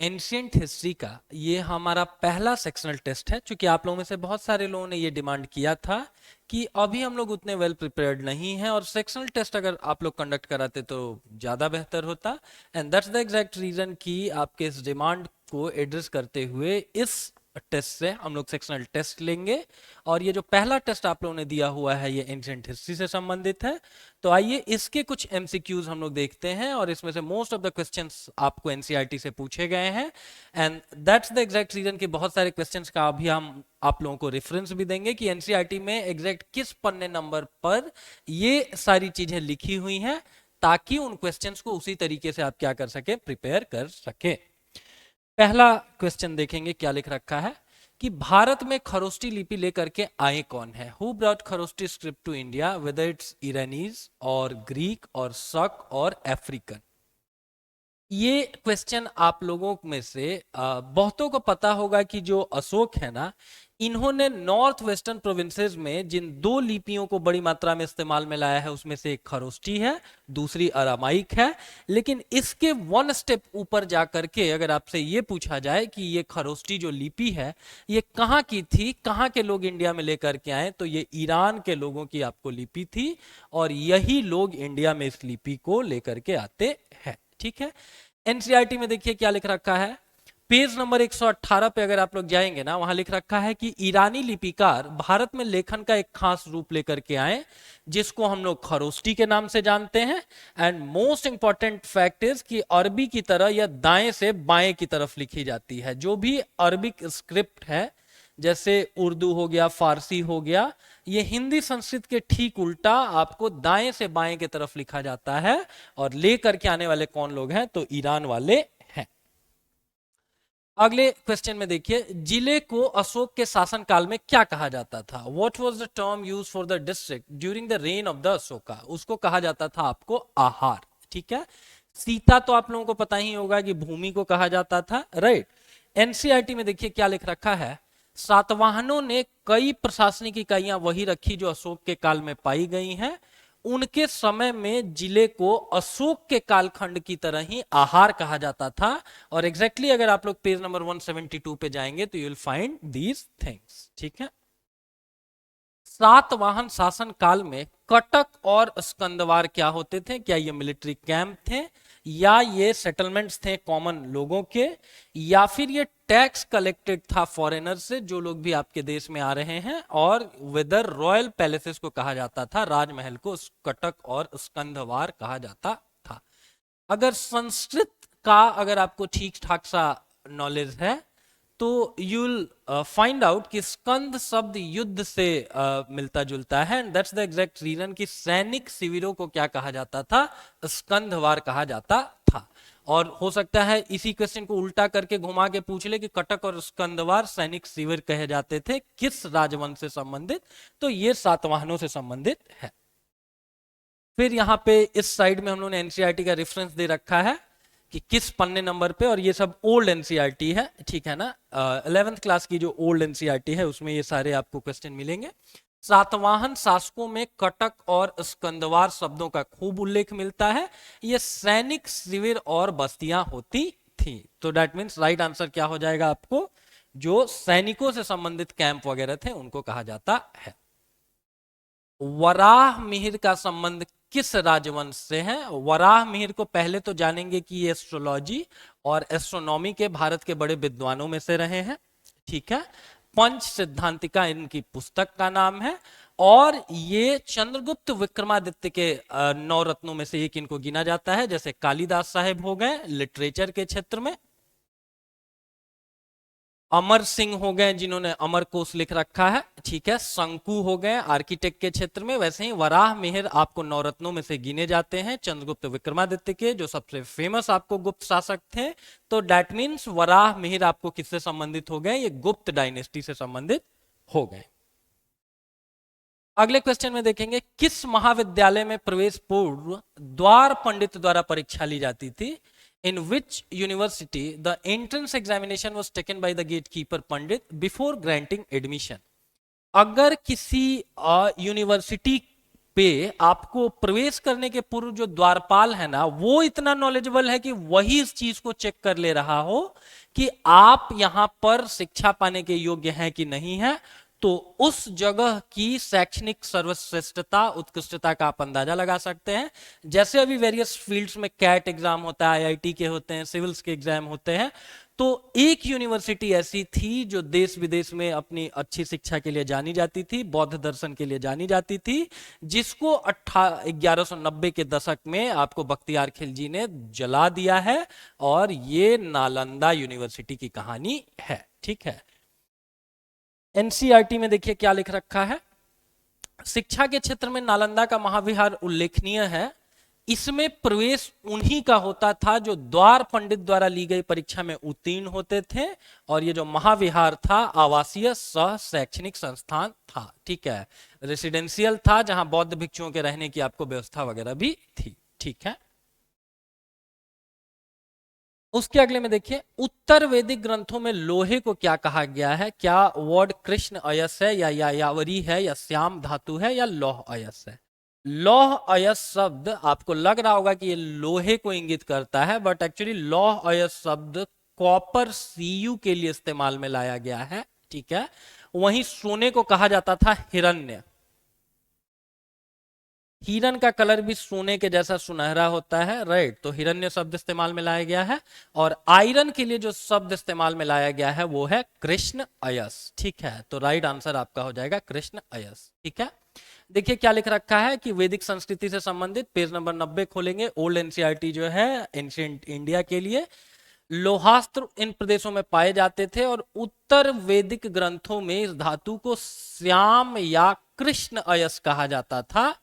Ancient history का ये हमारा पहला सेक्शनल टेस्ट है। क्योंकि आप लोगों में से बहुत सारे लोगों ने ये डिमांड किया था कि अभी हम लोग उतने वेल प्रिपेयर्ड नहीं हैं और सेक्शनल टेस्ट अगर आप लोग कंडक्ट कराते तो ज़्यादा बेहतर होता। And that's the exact reason कि आपके इस डिमांड को एड्रेस करते हुए इस टेस्ट से हम लोग सेक्शनल टेस्ट लेंगे। और ये जो पहला टेस्ट आप लोगों ने दिया हुआ है ये एंशियंट हिस्ट्री से संबंधित है। तो आइए इसके कुछ एमसीक्यूज हम लोग देखते हैं और इसमें से मोस्ट ऑफ द क्वेश्चंस आपको एनसीईआरटी से पूछे गए हैं। And that's the exact reason कि बहुत सारे क्वेश्चंस का अभी हम आप लोगों को रेफरेंस भी देंगे कि एनसीईआरटी में एग्जैक्ट किस पन्ने नंबर पर ये सारी चीजें लिखी हुई हैं, ताकि उन क्वेश्चंस को उसी तरीके से आप क्या कर सके, प्रिपेयर कर सके। पहला क्वेश्चन देखेंगे क्या लिख रखा है कि भारत में खरोष्टी लिपि लेकर के आए कौन है। Who brought Kharoshthi script to India, whether it's Iranis or Greek और शक और अफ्रीकन। ये क्वेश्चन आप लोगों में से बहुतों को पता होगा कि जो अशोक है ना, इन्होंने नॉर्थ वेस्टर्न प्रोविंसेस में जिन दो लिपियों को बड़ी मात्रा में इस्तेमाल में लाया है उसमें से एक खरोष्टी है, दूसरी अरामाइक है। लेकिन इसके वन स्टेप ऊपर जाकर के अगर आपसे ये पूछा जाए कि ये खरोष्टी जो लिपि है ये कहाँ की थी, कहाँ के लोग इंडिया में लेकर के आए, तो ये ईरान के लोगों की आपको लिपि थी और यही लोग इंडिया में इस लिपि को लेकर के आते हैं। ठीक है। एनसीईआरटी में देखिए क्या लिख रखा है, पेज नंबर 118 पे अगर आप लोग जाएंगे ना, वहां लिख रखा है कि ईरानी लिपिकार भारत में लेखन का एक खास रूप लेकर के आए जिसको हम लोग खरोष्टी के नाम से जानते हैं। And most important fact is कि अरबी की तरह यह दाएं से बाएं की तरफ लिखी जाती है। जो भी अरबिक स्क्रिप्ट है जैसे उर्दू हो गया, फारसी हो गया, ये हिंदी संस्कृत के ठीक उल्टा आपको दाएं से बाएं की तरफ लिखा जाता है। और लेकर के आने वाले कौन लोग हैं, तो ईरान वाले हैं। अगले क्वेश्चन में देखिए, जिले को अशोक के शासन काल में क्या कहा जाता था। What was the term use for the district during the rain of the Ashoka. उसको कहा जाता था आपको आहार। ठीक है। सीता तो आप लोगों को पता ही होगा कि भूमि को कहा जाता था, राइट। एनसीईआरटी में देखिए क्या लिख रखा है, सातवाहनों ने कई प्रशासनिक इकाइयां वही रखी जो अशोक के काल में पाई गई हैं। उनके समय में जिले को अशोक के कालखंड की तरह ही आहार कहा जाता था। और एग्जैक्टली अगर आप लोग पेज नंबर 172 पे जाएंगे तो you will find these things. ठीक है। सातवाहन शासन काल में कटक और स्कंदवार क्या होते थे, क्या ये मिलिट्री कैंप थे या ये सेटलमेंट्स थे कॉमन लोगों के, या फिर ये टैक्स कलेक्टेड था फॉरेनर से जो लोग भी आपके देश में आ रहे हैं। और वेदर रॉयल पैलेसेस को कहा जाता था, राजमहल को कटक और स्कंदवार कहा जाता था। अगर संस्कृत का अगर आपको ठीक ठाक सा नॉलेज है तो यूल फाइंड आउट कि स्कंद शब्द युद्ध से मिलता जुलता है। And that's the exact reason कि सैनिक शिविरों को क्या कहा जाता था, स्कंदवार कहा जाता था। और हो सकता है इसी क्वेश्चन को उल्टा करके घुमा के पूछ ले कि कटक और स्कंदवार सैनिक शिविर कहे जाते थे किस राजवंश से संबंधित, तो ये सातवाहनों से संबंधित है। फिर यहाँ पे इस साइड में हम लोगों ने एनसीईआरटी का रेफरेंस दे रखा है कि किस पन्ने नंबर पे, और ये सब ओल्ड एनसीईआरटी है, ठीक है ना। 11th क्लास की जो ओल्ड एनसीईआरटी है उसमें ये सारे आपको क्वेश्चन मिलेंगे। सातवाहन शासकों में कटक और स्कंदवार शब्दों का खूब उल्लेख मिलता है। ये सैनिक शिविर और बस्तियां होती थी। तो दैट मीन्स राइट आंसर क्या हो जाएगा आपको, जो सैनिकों से संबंधित कैंप वगैरह थे उनको कहा जाता है। वराह मिहिर का संबंध किस राजवंश से है। वराह मिहिर को पहले तो जानेंगे कि ये एस्ट्रोलॉजी और एस्ट्रोनॉमी के भारत के बड़े विद्वानों में से रहे हैं। ठीक है। पंच सिद्धांतिका इनकी पुस्तक का नाम है और ये चंद्रगुप्त विक्रमादित्य के 9 रत्नों में से एक इनको गिना जाता है। जैसे कालिदास साहेब हो गए लिटरेचर के क्षेत्र में, अमर सिंह हो गए जिन्होंने अमर कोश लिख रखा है, ठीक है, शंकु हो गए आर्किटेक्ट के क्षेत्र में। वैसे ही वराह मिहिर आपको 9 रत्नों में से गिने जाते हैं चंद्रगुप्त विक्रमादित्य के, जो सबसे फेमस आपको गुप्त शासक थे। तो दैट मीन्स वराह मिहिर आपको किससे संबंधित हो गए, ये गुप्त डायनेस्टी से संबंधित हो गए। अगले क्वेश्चन में देखेंगे, किस महाविद्यालय में प्रवेश पूर्व द्वार पंडित द्वारा परीक्षा ली जाती थी। In which university the entrance examination was taken by the gatekeeper Pandit before granting admission। अगर किसी यूनिवर्सिटी पे आपको प्रवेश करने के पूर्व जो द्वारपाल है ना, वो इतना नॉलेजेबल है कि वही इस चीज को चेक कर ले रहा हो कि आप यहां पर शिक्षा पाने के योग्य हैं कि नहीं है, तो उस जगह की शैक्षणिक सर्वश्रेष्ठता, उत्कृष्टता का आप अंदाजा लगा सकते हैं। जैसे अभी वेरियस फील्ड्स में कैट एग्जाम होता है, आईआईटी के होते हैं, सिविल्स के एग्जाम होते हैं, तो एक यूनिवर्सिटी ऐसी थी जो देश विदेश में अपनी अच्छी शिक्षा के लिए जानी जाती थी, बौद्ध दर्शन के लिए जानी जाती थी, जिसको 1190 के दशक में आपको बख्तियार खिलजी ने जला दिया है, और ये नालंदा यूनिवर्सिटी की कहानी है। ठीक है, एनसीईआरटी में देखिए क्या लिख रखा है। शिक्षा के क्षेत्र में नालंदा का महाविहार उल्लेखनीय है। इसमें प्रवेश उन्हीं का होता था जो द्वार पंडित द्वारा ली गई परीक्षा में उत्तीर्ण होते थे, और ये जो महाविहार था आवासीय सह शैक्षणिक संस्थान था। ठीक है, रेसिडेंशियल था जहां बौद्ध भिक्षुओं के रहने की आपको व्यवस्था वगैरह भी थी। ठीक है, उसके अगले में देखिए, उत्तर वैदिक ग्रंथों में लोहे को क्या कहा गया है? क्या वर्ड कृष्ण अयस है, या यायावरी है, या श्याम धातु है, या लौह अयस है? लौह अयस शब्द आपको लग रहा होगा कि ये लोहे को इंगित करता है, बट एक्चुअली लौह अयस शब्द कॉपर सीयू के लिए इस्तेमाल में लाया गया है। ठीक है, वहीं सोने को कहा जाता था हिरण्य। हिरन का कलर भी सोने के जैसा सुनहरा होता है, राइट, तो हिरण्य शब्द इस्तेमाल में लाया गया है। और आयरन के लिए जो शब्द इस्तेमाल में लाया गया है वो है कृष्ण अयस। ठीक है, तो राइट आंसर आपका हो जाएगा कृष्ण अयस। ठीक है, देखिए क्या लिख रखा है कि वैदिक संस्कृति से संबंधित पेज नंबर 90 खोलेंगे, ओल्ड एनसीईआरटी जो है एंशिएंट इंडिया के लिए। लोहास्त्र इन प्रदेशों में पाए जाते थे, और उत्तर वैदिक ग्रंथों में इस धातु को श्याम या कृष्ण अयस कहा जाता था।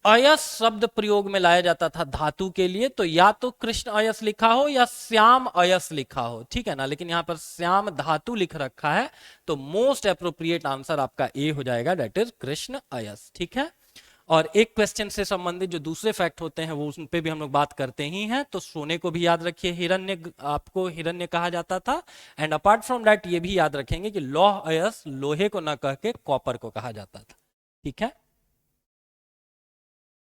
अयस शब्द प्रयोग में लाया जाता था धातु के लिए, तो या तो कृष्ण अयस लिखा हो या श्याम अयस लिखा हो। ठीक है ना, लेकिन यहां पर श्याम धातु लिख रखा है, तो मोस्ट अप्रोप्रिएट आंसर आपका ए हो जाएगा, दैट इज कृष्ण अयस। ठीक है, और एक क्वेश्चन से संबंधित जो दूसरे फैक्ट होते हैं वो उन पे भी हम लोग बात करते ही हैं, तो सोने को भी याद रखिए हिरण्य, आपको हिरण्य कहा जाता था। एंड अपार्ट फ्रॉम दैट ये भी याद रखेंगे कि लौह अयस लोहे को न कह के कॉपर को कहा जाता था। ठीक है,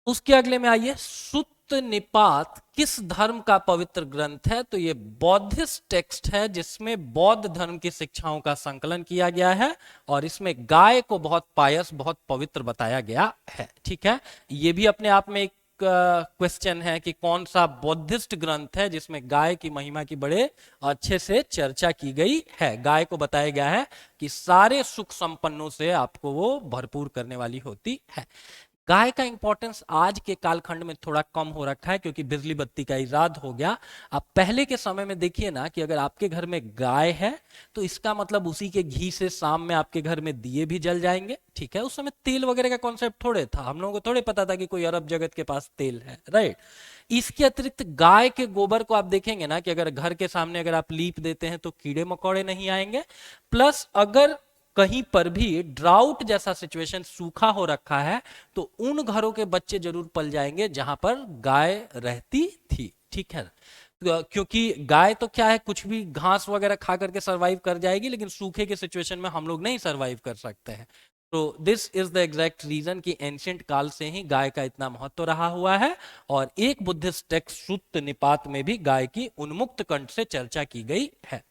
उसके अगले में आइए, सुत्त निपात किस धर्म का पवित्र ग्रंथ है? तो ये बौद्धिस्ट टेक्स्ट है जिसमें बौद्ध धर्म की शिक्षाओं का संकलन किया गया है, और इसमें गाय को बहुत पायस, बहुत पवित्र बताया गया है। ठीक है, ये भी अपने आप में एक क्वेश्चन है कि कौन सा बौद्धिस्ट ग्रंथ है जिसमें गाय की महिमा की बड़े अच्छे से चर्चा की गई है। गाय को बताया गया है कि सारे सुख संपन्नों से आपको वो भरपूर करने वाली होती है। गाय का इंपॉर्टेंस आज के कालखंड में थोड़ा कम हो रखा है क्योंकि बिजली बत्ती का इजाद हो गया। आप पहले के समय में देखिए ना कि अगर आपके घर में गाय है तो इसका मतलब उसी के घी से शाम में आपके घर में दिए भी जल जाएंगे। ठीक है, उस समय तेल वगैरह का कॉन्सेप्ट थोड़े था, हम लोगों को थोड़े पता था कि कोई अरब जगत के पास तेल है, राइट। इसके अतिरिक्त गाय के गोबर को आप देखेंगे ना कि अगर घर के सामने अगर आप लीप देते हैं तो कीड़े मकोड़े नहीं आएंगे। प्लस अगर कहीं पर भी ड्राउट जैसा सिचुएशन, सूखा हो रखा है, तो उन घरों के बच्चे जरूर पल जाएंगे जहां पर गाय रहती थी। ठीक है, क्योंकि गाय तो क्या है, कुछ भी घास वगैरह खा करके सरवाइव कर जाएगी, लेकिन सूखे के सिचुएशन में हम लोग नहीं सरवाइव कर सकते हैं। तो this is the exact reason कि एंशिएंट काल से ही गाय का इतना महत्व रहा हुआ है, और एक बुद्धिस्ट टेक्स्ट सुत्त निपात में भी गाय की उन्मुक्त कंठ से चर्चा की गई है।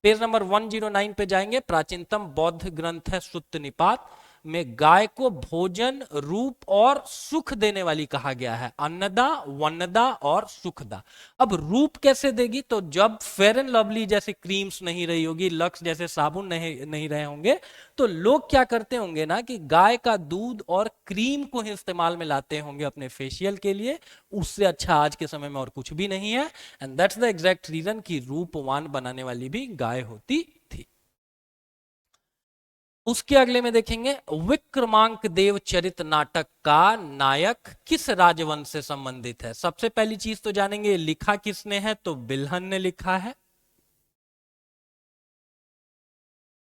पेज नंबर 109 पे जाएंगे, प्राचीनतम बौद्ध ग्रंथ है सुत्त निपात, में गाय को भोजन, रूप और सुख देने वाली कहा गया है। अन्नदा, वन्नदा और सुखदा। अब रूप कैसे देगी? तो जब फेयर एंड लवली जैसे क्रीम्स नहीं रही होगी, लक्स जैसे साबुन नहीं रहे होंगे, तो लोग क्या करते होंगे ना कि गाय का दूध और क्रीम को ही इस्तेमाल में लाते होंगे अपने फेशियल के लिए। उससे अच्छा आज के समय में और कुछ भी नहीं है, and that's the exact reason कि रूपवान बनाने वाली भी गाय होती थी। उसके अगले में देखेंगे, विक्रमांक देव चरित नाटक का नायक किस राजवंश से संबंधित है? सबसे पहली चीज तो जानेंगे लिखा किसने है, तो बिल्हन ने लिखा है,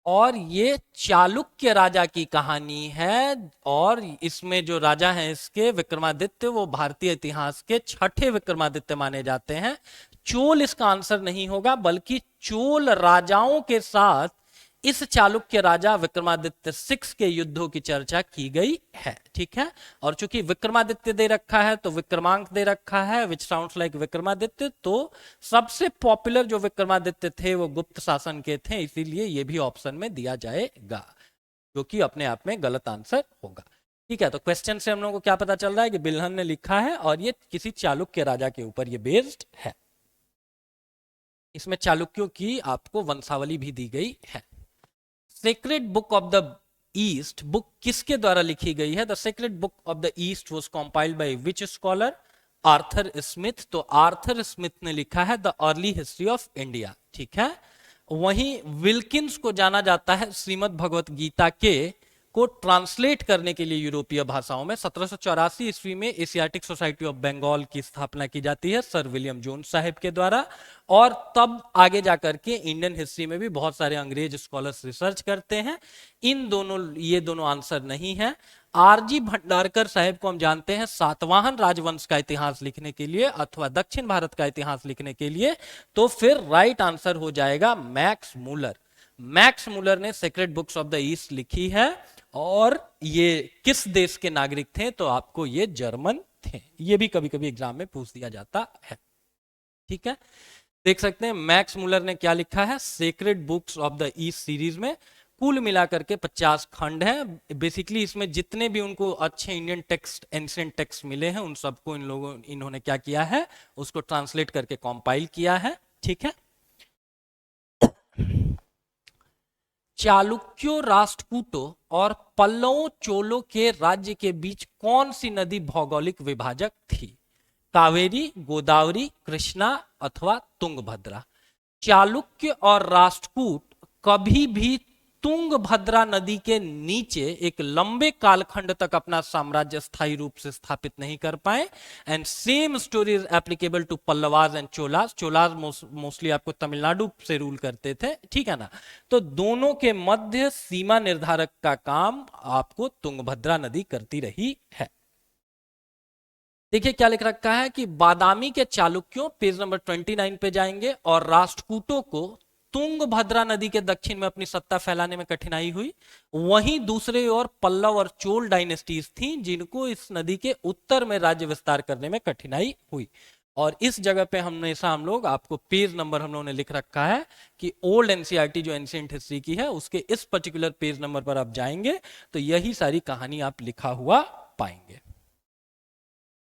और ये चालुक्य राजा की कहानी है, और इसमें जो राजा हैं इसके विक्रमादित्य, वो भारतीय इतिहास के छठे विक्रमादित्य माने जाते हैं। चोल इसका आंसर नहीं होगा, बल्कि चोल राजाओं के साथ इस चालुक्य राजा विक्रमादित्य 6 के युद्धों की चर्चा की गई है। ठीक है, और चूंकि विक्रमादित्य दे रखा है तो विक्रमांक दे रखा है विच साउंड्स लाइक विक्रमादित्य, तो सबसे पॉपुलर जो विक्रमादित्य थे वो गुप्त शासन के थे, इसीलिए ये भी ऑप्शन में दिया जाएगा, जो कि अपने आप में गलत आंसर होगा। ठीक है, तो क्वेश्चन से हम लोगों को क्या पता चल रहा है कि बिल्हन ने लिखा है और ये किसी चालुक्य राजा के ऊपर ये बेस्ड है। इसमें चालुक्यों की आपको वंशावली भी दी गई है। Sacred book of the east book किसके द्वारा लिखी गई है? The sacred book of the east was compiled by which scholar? Arthur Smith. तो आर्थर स्मिथ ने लिखा है the early history of India. ठीक है, वहीं विल्किंस को जाना जाता है श्रीमद् भगवत गीता के को ट्रांसलेट करने के लिए यूरोपीय भाषाओं में। 1784 ईस्वी में एशियाटिक सोसाइटी ऑफ बंगाल की स्थापना की जाती है सर विलियम जोन्स साहब के द्वारा, और तब आगे जाकर के इंडियन हिस्ट्री में भी बहुत सारे अंग्रेज स्कॉलर्स रिसर्च करते हैं। ये दोनों आंसर नहीं है। आरजी भंडारकर साहब को हम जानते हैं सातवाहन राजवंश का इतिहास लिखने के लिए अथवा दक्षिण भारत का इतिहास लिखने के लिए, तो फिर राइट आंसर हो जाएगा मैक्स मूलर। मैक्स मूलर ने sacred books of the east लिखी है, और ये किस देश के नागरिक थे? तो आपको ये जर्मन थे। ये भी कभी कभी एग्जाम में पूछ दिया जाता है। ठीक है, देख सकते हैं मैक्स मूलर ने क्या लिखा है sacred books of the east series में। कुल मिलाकर के 50 खंड है। बेसिकली इसमें जितने भी उनको अच्छे इंडियन टेक्स्ट एंशिएंट टेक्स्ट मिले हैं उन सबको इन्होंने क्या किया है, उसको ट्रांसलेट करके कंपाइल किया है। ठीक है, चालुक्यों, राष्ट्रकूटों और पल्लवों चोलों के राज्य के बीच कौन सी नदी भौगोलिक विभाजक थी? कावेरी, गोदावरी, कृष्णा अथवा तुंगभद्रा। चालुक्य और राष्ट्रकूट कभी भी तुंगभद्रा नदी के नीचे एक लंबे कालखंड तक अपना साम्राज्य स्थायी रूप से स्थापित नहीं कर पाए। And same story is applicable to Pallavas and Cholas. Cholas mostly आपको तमिलनाडु से रूल करते थे, ठीक है ना। तो दोनों के मध्य सीमा निर्धारक का काम आपको तुंगभद्रा नदी करती रही है। देखिए क्या लिख रखा है कि बादामी के चालुक्यों, पेज नंबर 29 पे जाएंगे, और राष्ट्रकूटों को तुंगभद्रा नदी के दक्षिण में अपनी सत्ता फैलाने में कठिनाई हुई। वहीं दूसरे ओर पल्लव और चोल डायनेस्टीज थी जिनको इस नदी के उत्तर में राज्य विस्तार करने में कठिनाई हुई। और इस जगह पे हमेशा हम लोग आपको पेज नंबर हम लोगों ने लिख रखा है कि ओल्ड एनसीईआरटी जो एंशिएंट हिस्ट्री की है उसके इस पर्टिकुलर पेज नंबर पर आप जाएंगे तो यही सारी कहानी आप लिखा हुआ पाएंगे।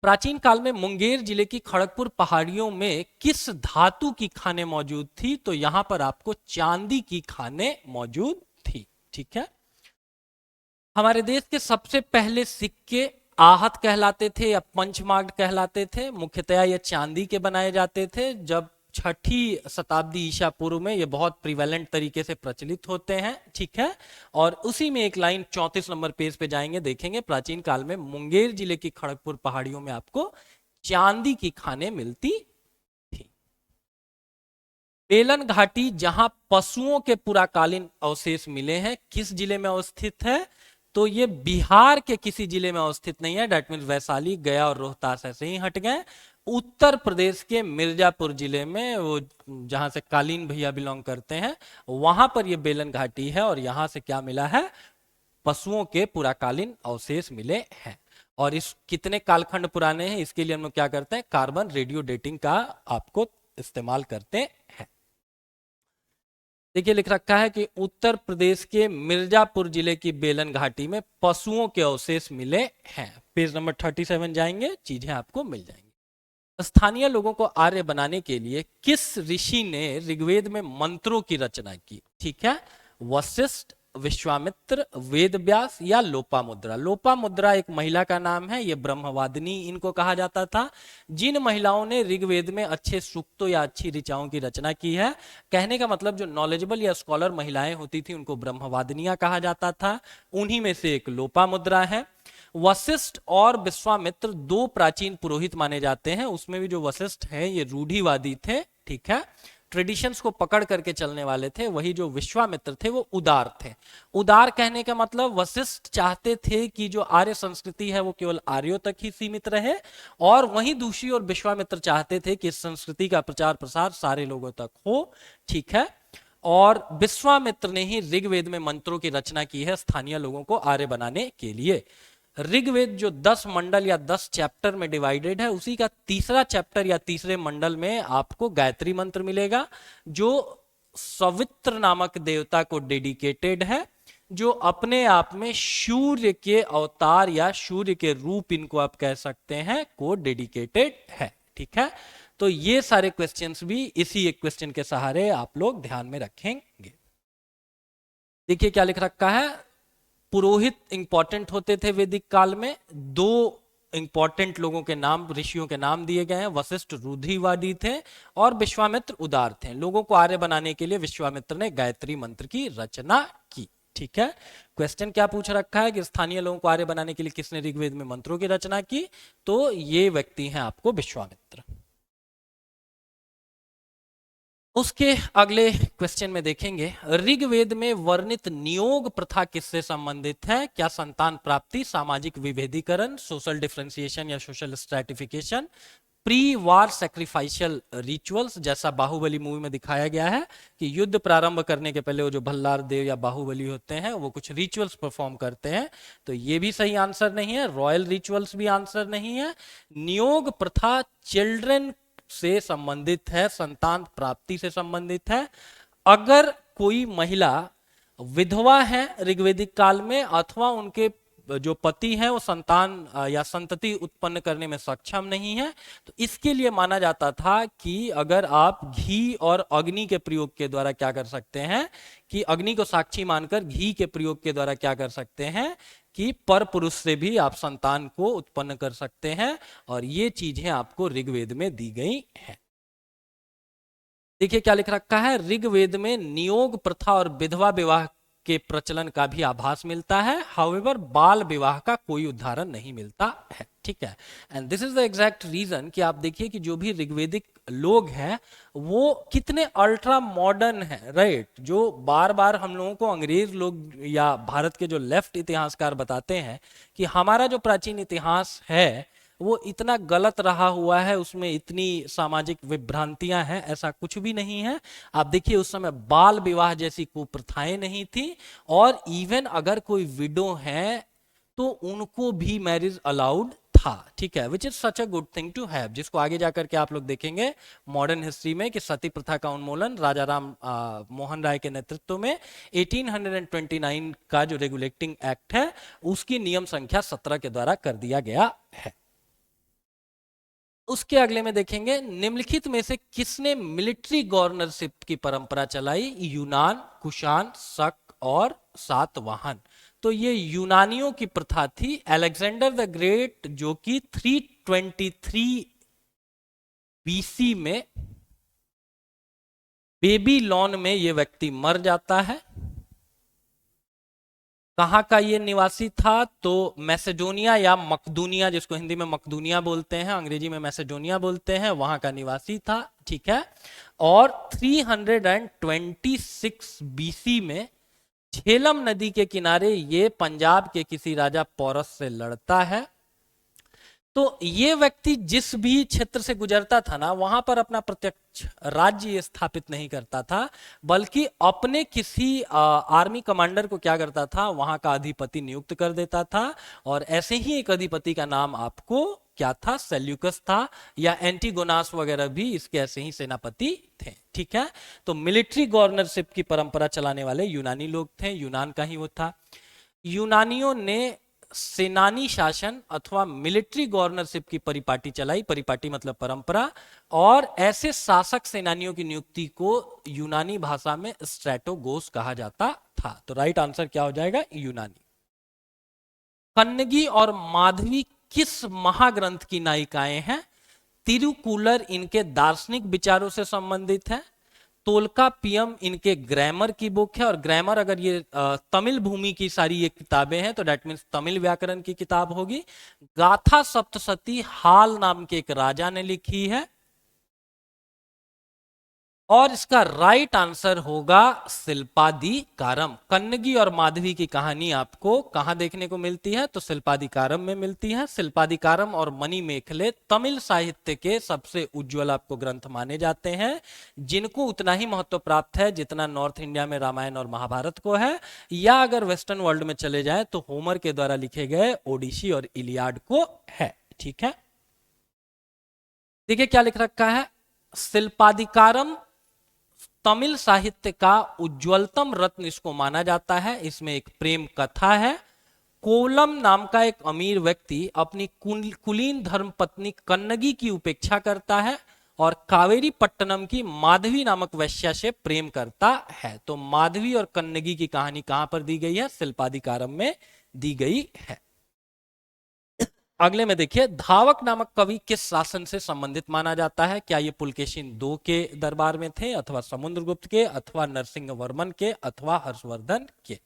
प्राचीन काल में मुंगेर जिले की खड़गपुर पहाड़ियों में किस धातु की खानें मौजूद थी? तो यहां पर आपको चांदी की खानें मौजूद थी। ठीक है, हमारे देश के सबसे पहले सिक्के आहत कहलाते थे या पंचमार्क कहलाते थे। मुख्यतया ये चांदी के बनाए जाते थे। जब 6ठी शताब्दी ईसा पूर्व में ये बहुत प्रिवेलेंट तरीके से प्रचलित होते हैं। ठीक है, और उसी में एक लाइन 34 नंबर पेज पे जाएंगे, देखेंगे प्राचीन काल में मुंगेर जिले की खड़गपुर पहाड़ियों में आपको चांदी की खानें मिलती थी। बेलन घाटी जहां पशुओं के पुराकालीन अवशेष मिले हैं किस जिले में अवस्थित है? तो ये बिहार के किसी जिले में अवस्थित नहीं है। डेट मीन्स वैशाली, गया और रोहतास ऐसे ही हट गए। उत्तर प्रदेश के मिर्जापुर जिले में, वो जहां से कालीन भैया बिलोंग करते हैं, वहां पर ये बेलन घाटी है और यहां से क्या मिला है? पशुओं के पुराकालीन अवशेष मिले हैं। और इस कितने कालखंड पुराने हैं इसके लिए हम लोग क्या करते हैं? कार्बन रेडियो डेटिंग का आपको इस्तेमाल करते हैं। देखिए लिख रखा है कि उत्तर प्रदेश के मिर्जापुर जिले की बेलन घाटी में पशुओं के अवशेष मिले हैं। पेज नंबर 37 जाएंगे, चीजें आपको मिल जाएंगी। स्थानीय लोगों को आर्य बनाने के लिए किस ऋषि ने ऋग्वेद में मंत्रों की रचना की? ठीक है, वशिष्ठ, विश्वामित्र, वेदव्यास या लोपामुद्रा। लोपामुद्रा एक महिला का नाम है, ये ब्रह्मवादिनी इनको कहा जाता था। जिन महिलाओं ने ऋग्वेद में अच्छे सूक्तों या अच्छी ऋचाओं की रचना की है, कहने का मतलब जो नॉलेजेबल या स्कॉलर महिलाएं होती थी उनको ब्रह्मवादिनियां कहा जाता था। उन्हीं में से एक लोपामुद्रा है। वशिष्ठ और विश्वामित्र दो प्राचीन पुरोहित माने जाते हैं। उसमें भी जो वशिष्ठ हैं ये रूढ़िवादी थे, ठीक है, ट्रेडिशंस को पकड़ करके चलने वाले थे। वही जो विश्वामित्र थे वो उदार थे। उदार कहने का मतलब वशिष्ठ चाहते थे कि जो आर्य संस्कृति है वो केवल आर्यों तक ही सीमित रहे, और वहीं दूसरी ओर विश्वामित्र चाहते थे कि इस संस्कृति का प्रचार प्रसार सारे लोगों तक हो। ठीक है, और विश्वामित्र ने ही ऋग्वेद में मंत्रों की रचना की है स्थानीय लोगों को आर्य बनाने के लिए। ऋग्वेद जो 10 मंडल या 10 चैप्टर में डिवाइडेड है, उसी का तीसरा चैप्टर या तीसरे मंडल में आपको गायत्री मंत्र मिलेगा, जो सवित्र नामक देवता को डेडिकेटेड है, जो अपने आप में सूर्य के अवतार या सूर्य के रूप, इनको आप कह सकते हैं, को डेडिकेटेड है। ठीक है, तो ये सारे क्वेश्चंस भी इसी एक क्वेश्चन के सहारे आप लोग ध्यान में रखेंगे। देखिए क्या लिख रखा है, पुरोहित इंपॉर्टेंट होते थे वैदिक काल में। दो इंपॉर्टेंट लोगों के नाम, ऋषियों के नाम दिए गए हैं, वशिष्ठ रूढ़िवादी थे और विश्वामित्र उदार थे। लोगों को आर्य बनाने के लिए विश्वामित्र ने गायत्री मंत्र की रचना की। ठीक है, क्वेश्चन क्या पूछ रखा है कि स्थानीय लोगों को आर्य बनाने के लिए किसने ऋग्वेद में मंत्रों की रचना की, तो ये व्यक्ति हैं आपको विश्वामित्र। उसके अगले क्वेश्चन में देखेंगे, ऋग्वेद में वर्णित नियोग प्रथा किससे संबंधित है? क्या संतान प्राप्ति, सामाजिक विभेदीकरण, सोशल डिफरेंशिएशन या सोशल स्ट्रैटिफिकेशन, प्री वार सैक्रिफाइशियल रिचुअल्स, जैसा बाहुबली मूवी में दिखाया गया है कि युद्ध प्रारंभ करने के पहले वो जो भल्लार देव या बाहुबली होते हैं वो कुछ रिचुअल्स परफॉर्म करते हैं, तो ये भी सही आंसर नहीं है। रॉयल रिचुअल्स भी आंसर नहीं है। नियोग प्रथा चिल्ड्रन से संबंधित है, संतान प्राप्ति से संबंधित है। अगर कोई महिला विधवा है ऋग्वेदिक काल में, अथवा उनके जो पति हैं वो संतान या संतति उत्पन्न करने में सक्षम नहीं है, तो इसके लिए माना जाता था कि अगर आप घी और अग्नि के प्रयोग के द्वारा क्या कर सकते हैं, कि अग्नि को साक्षी मानकर घी के प्रयोग के द्वारा क्या कर सकते हैं कि पर पुरुष से भी आप संतान को उत्पन्न कर सकते हैं, और ये चीजें आपको ऋग्वेद में दी गई हैं। देखिए क्या लिख रखा है, ऋग्वेद में नियोग प्रथा और विधवा विवाह के प्रचलन का भी आभास मिलता है, हाउएवर बाल विवाह का कोई उदाहरण नहीं मिलता है। ठीक है, and this is the exact reason कि आप देखिए कि जो भी ऋग्वेदिक लोग हैं वो कितने अल्ट्रा मॉडर्न हैं, राइट। जो बार बार हम लोगों को अंग्रेज लोग या भारत के जो लेफ्ट इतिहासकार बताते हैं कि हमारा जो प्राचीन इतिहास है वो इतना गलत रहा हुआ है, उसमें इतनी सामाजिक विभ्रांतियां हैं, ऐसा कुछ भी नहीं है। आप देखिए उस समय बाल विवाह जैसी कुप्रथाएं नहीं थी, और इवन अगर कोई विडो है तो उनको भी मैरिज अलाउड था। ठीक है, which is such a good thing to have, जिसको आगे जाकर के आप लोग देखेंगे मॉडर्न हिस्ट्री में कि सती प्रथा का उन्मूलन राजा राम मोहन राय के नेतृत्व में 1829 का जो रेगुलेटिंग एक्ट है उसकी नियम संख्या 17 के द्वारा कर दिया गया है। उसके अगले में देखेंगे, निम्नलिखित में से किसने मिलिट्री गवर्नरशिप की परंपरा चलाई? यूनान, कुषाण, शक और सातवाहन। तो ये यूनानियों की प्रथा थी। अलेक्जेंडर द ग्रेट जो कि 323 बीसी में बेबीलोन में ये व्यक्ति मर जाता है। कहाँ का ये निवासी था? तो मैसेडोनिया या मकदूनिया, जिसको हिंदी में मकदूनिया बोलते हैं, अंग्रेजी में मैसेडोनिया बोलते हैं, वहां का निवासी था। ठीक है, और 326 बीसी में झेलम नदी के किनारे ये पंजाब के किसी राजा पौरस से लड़ता है। तो ये व्यक्ति जिस भी क्षेत्र से गुजरता था ना, वहां पर अपना प्रत्यक्ष राज्य स्थापित नहीं करता था, बल्कि अपने किसी आर्मी कमांडर को क्या करता था, वहां का अधिपति नियुक्त कर देता था। और ऐसे ही एक अधिपति का नाम आपको क्या था? सेल्यूकस था, या एंटीगोनास वगैरह भी इसके ऐसे ही सेनापति थे। ठीक है, तो मिलिट्री गवर्नरशिप की परंपरा चलाने वाले यूनानी लोग थे, यूनान का ही वो था। यूनानियों ने सेनानी शासन अथवा मिलिट्री गवर्नरशिप की परिपाटी चलाई, परिपाटी मतलब परंपरा, और ऐसे शासक सेनानियों की नियुक्ति को यूनानी भाषा में स्ट्रेटोगोस कहा जाता था। तो राइट आंसर क्या हो जाएगा? यूनानी। कन्नगी और माधवी किस महाग्रंथ की नायिकाएं हैं? तिरुकुलर इनके दार्शनिक विचारों से संबंधित है। तोल्कापियम इनके ग्रामर की बुक है, और ग्रामर अगर ये तमिल भूमि की सारी ये किताबें हैं तो डेट मीन्स तमिल व्याकरण की किताब होगी। गाथा सप्तशती हाल नाम के एक राजा ने लिखी है, और इसका राइट आंसर होगा शिल्पादिकारम। कन्नगी और माधवी की कहानी आपको कहां देखने को मिलती है? तो शिल्पादिकारम में मिलती है। शिल्पादिकारम और मणिमेखले तमिल साहित्य के सबसे उज्जवल आपको ग्रंथ माने जाते हैं, जिनको उतना ही महत्व प्राप्त है जितना नॉर्थ इंडिया में रामायण और महाभारत को है, या अगर वेस्टर्न वर्ल्ड में चले जाए तो होमर के द्वारा लिखे गए ओडिसी और इलियाड को है। ठीक है, देखिए क्या लिख रखा है, शिल्पादिकारम तमिल साहित्य का उज्ज्वलतम रत्न इसको माना जाता है। इसमें एक प्रेम कथा है। कोलम नाम का एक अमीर व्यक्ति अपनी कुलीन धर्मपत्नी कन्नगी की उपेक्षा करता है और कावेरी पट्टनम की माधवी नामक वैश्या से प्रेम करता है। तो माधवी और कन्नगी की कहानी कहां पर दी गई है? शिल्पादिकारम में दी गई है। अगले में देखिए, धावक नामक कवि किस शासन से संबंधित माना जाता है? क्या ये पुलकेशिन II के दरबार में थे, अथवा समुद्रगुप्त के, अथवा नरसिंह वर्मन के, अथवा हर्षवर्धन के?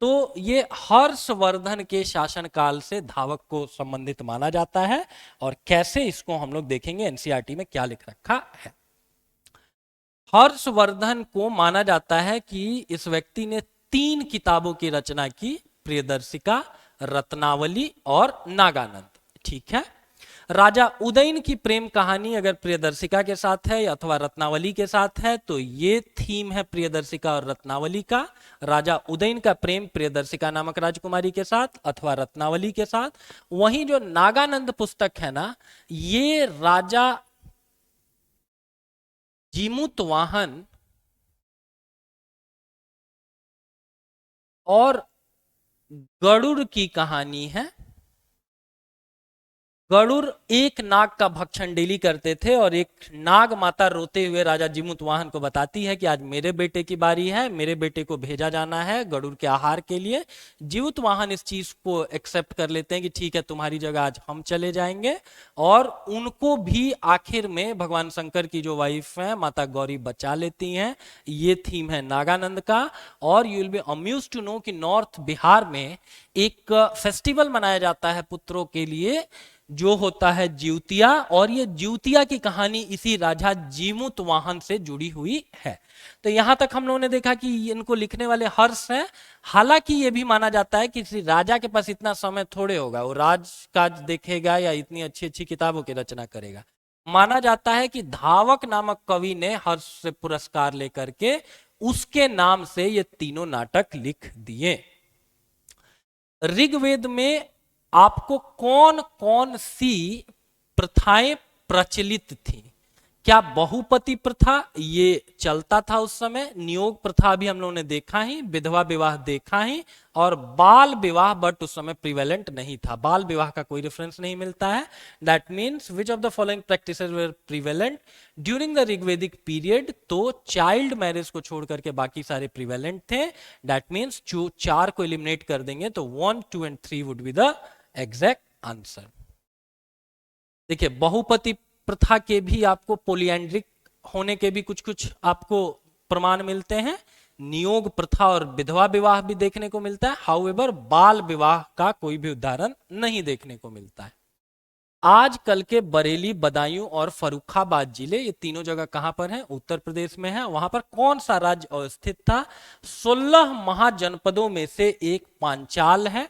तो ये हर्षवर्धन के शासनकाल से धावक को संबंधित माना जाता है। और कैसे, इसको हम लोग देखेंगे एनसीईआरटी में क्या लिख रखा है। हर्षवर्धन को माना जाता है कि इस व्यक्ति ने 3 किताबों की रचना की, प्रियदर्शिका, रत्नावली और नागानंद। ठीक है, राजा उदयन की प्रेम कहानी अगर प्रियदर्शिका के साथ है अथवा रत्नावली के साथ है तो ये थीम है प्रियदर्शिका और रत्नावली का। राजा उदयन का प्रेम प्रियदर्शिका नामक राजकुमारी के साथ अथवा रत्नावली के साथ। वहीं जो नागानंद पुस्तक है ना, ये राजा जीमूतवाहन और गरुड़ की कहानी है। गरुड़ एक नाग का भक्षण डेली करते थे और एक नाग माता रोते हुए राजा जीमूतवाहन को बताती है कि आज मेरे बेटे की बारी है, मेरे बेटे को भेजा जाना है गरुड़ के आहार के लिए। जीमूतवाहन इस चीज को एक्सेप्ट कर लेते हैं कि ठीक है, तुम्हारी जगह आज हम चले जाएंगे। और उनको भी आखिर में भगवान शंकर की जो वाइफ है माता गौरी बचा लेती हैं। ये थीम है नागानंद का। और you will be amused to know कि नॉर्थ बिहार में एक फेस्टिवल मनाया जाता है पुत्रों के लिए, जो होता है ज्यूतिया। और ये ज्यूतिया की कहानी इसी राजा जीमूतवाहन से जुड़ी हुई है। तो यहां तक हम लोगों ने देखा कि इनको लिखने वाले हर्ष हैं। हालांकि ये भी माना जाता है कि किसी राजा के पास इतना समय थोड़े होगा, वो राजकाज देखेगा या इतनी अच्छी अच्छी किताबों की रचना करेगा। माना जाता है कि धावक नामक कवि ने हर्ष से पुरस्कार लेकर के उसके नाम से ये तीनों नाटक लिख दिए। ऋग्वेद में आपको कौन कौन सी प्रथाएं प्रचलित थी? क्या बहुपति प्रथा ये चलता था उस समय? नियोग प्रथा भी हम लोगों ने देखा ही, विधवा विवाह देखा ही, और बाल विवाह बट उस समय प्रिवेलेंट नहीं था। बाल विवाह का कोई रेफरेंस नहीं मिलता है। That means which of the following practices were prevalent during the Rigvedic period? तो चाइल्ड मैरिज को छोड़ करके बाकी सारे प्रिवेलेंट थे। दैट मीन्स जो 4 को एलिमिनेट कर देंगे तो 1, 2 and 3 would be the exact answer. देखिए, बहुपति प्रथा के भी आपको पोलियंड्रिक होने के भी कुछ कुछ आपको प्रमाण मिलते हैं। नियोग प्रथा और विधवा विवाह भी देखने को मिलता है। हाउएवर बाल विवाह का कोई भी उदाहरण नहीं देखने को मिलता है। आजकल के बरेली, बदायूं और फर्रुखाबाद जिले, ये तीनों जगह कहां पर हैं? उत्तर प्रदेश में है। वहां पर कौन सा राज्य अवस्थित था? 16 महाजनपदों में से एक पांचाल है।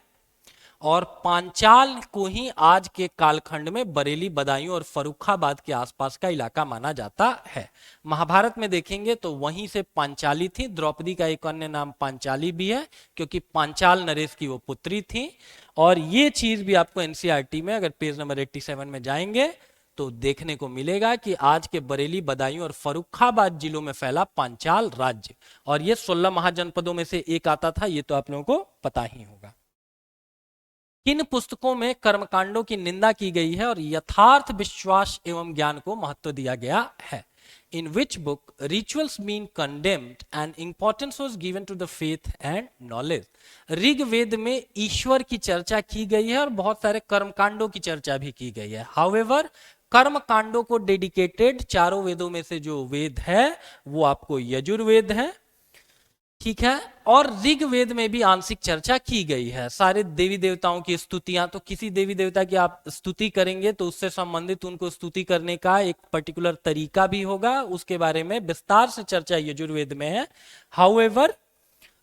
और पांचाल को ही आज के कालखंड में बरेली, बदायूं और फर्रुखाबाद के आसपास का इलाका माना जाता है। महाभारत में देखेंगे तो वहीं से पांचाली थी। द्रौपदी का एक अन्य नाम पांचाली भी है क्योंकि पांचाल नरेश की वो पुत्री थी। और ये चीज भी आपको एनसीईआरटी में अगर पेज नंबर 87 में जाएंगे तो देखने को मिलेगा कि आज के बरेली, बदायूं और फर्रुखाबाद जिलों में फैला पांचाल राज्य, और ये 16 महाजनपदों में से एक आता था। ये तो आप लोगों को पता ही होगा। किन पुस्तकों में कर्मकांडों की निंदा की गई है और यथार्थ विश्वास एवं ज्ञान को महत्व दिया गया है? In which book rituals been condemned and importance was given to the faith and knowledge? Rigveda में ईश्वर की चर्चा की गई है और बहुत सारे कर्मकांडों की चर्चा भी की गई है। हाउएवर कर्मकांडों को डेडिकेटेड 4 वेदों में से जो वेद है वो आपको यजुर्वेद है, ठीक है। और ऋग्वेद में भी आंशिक चर्चा की गई है, सारे देवी देवताओं की स्तुतियां, तो किसी देवी देवता की आप स्तुति करेंगे तो उससे संबंधित उनको स्तुति करने का एक पर्टिकुलर तरीका भी होगा, उसके बारे में विस्तार से चर्चा यजुर्वेद में है। हाउएवर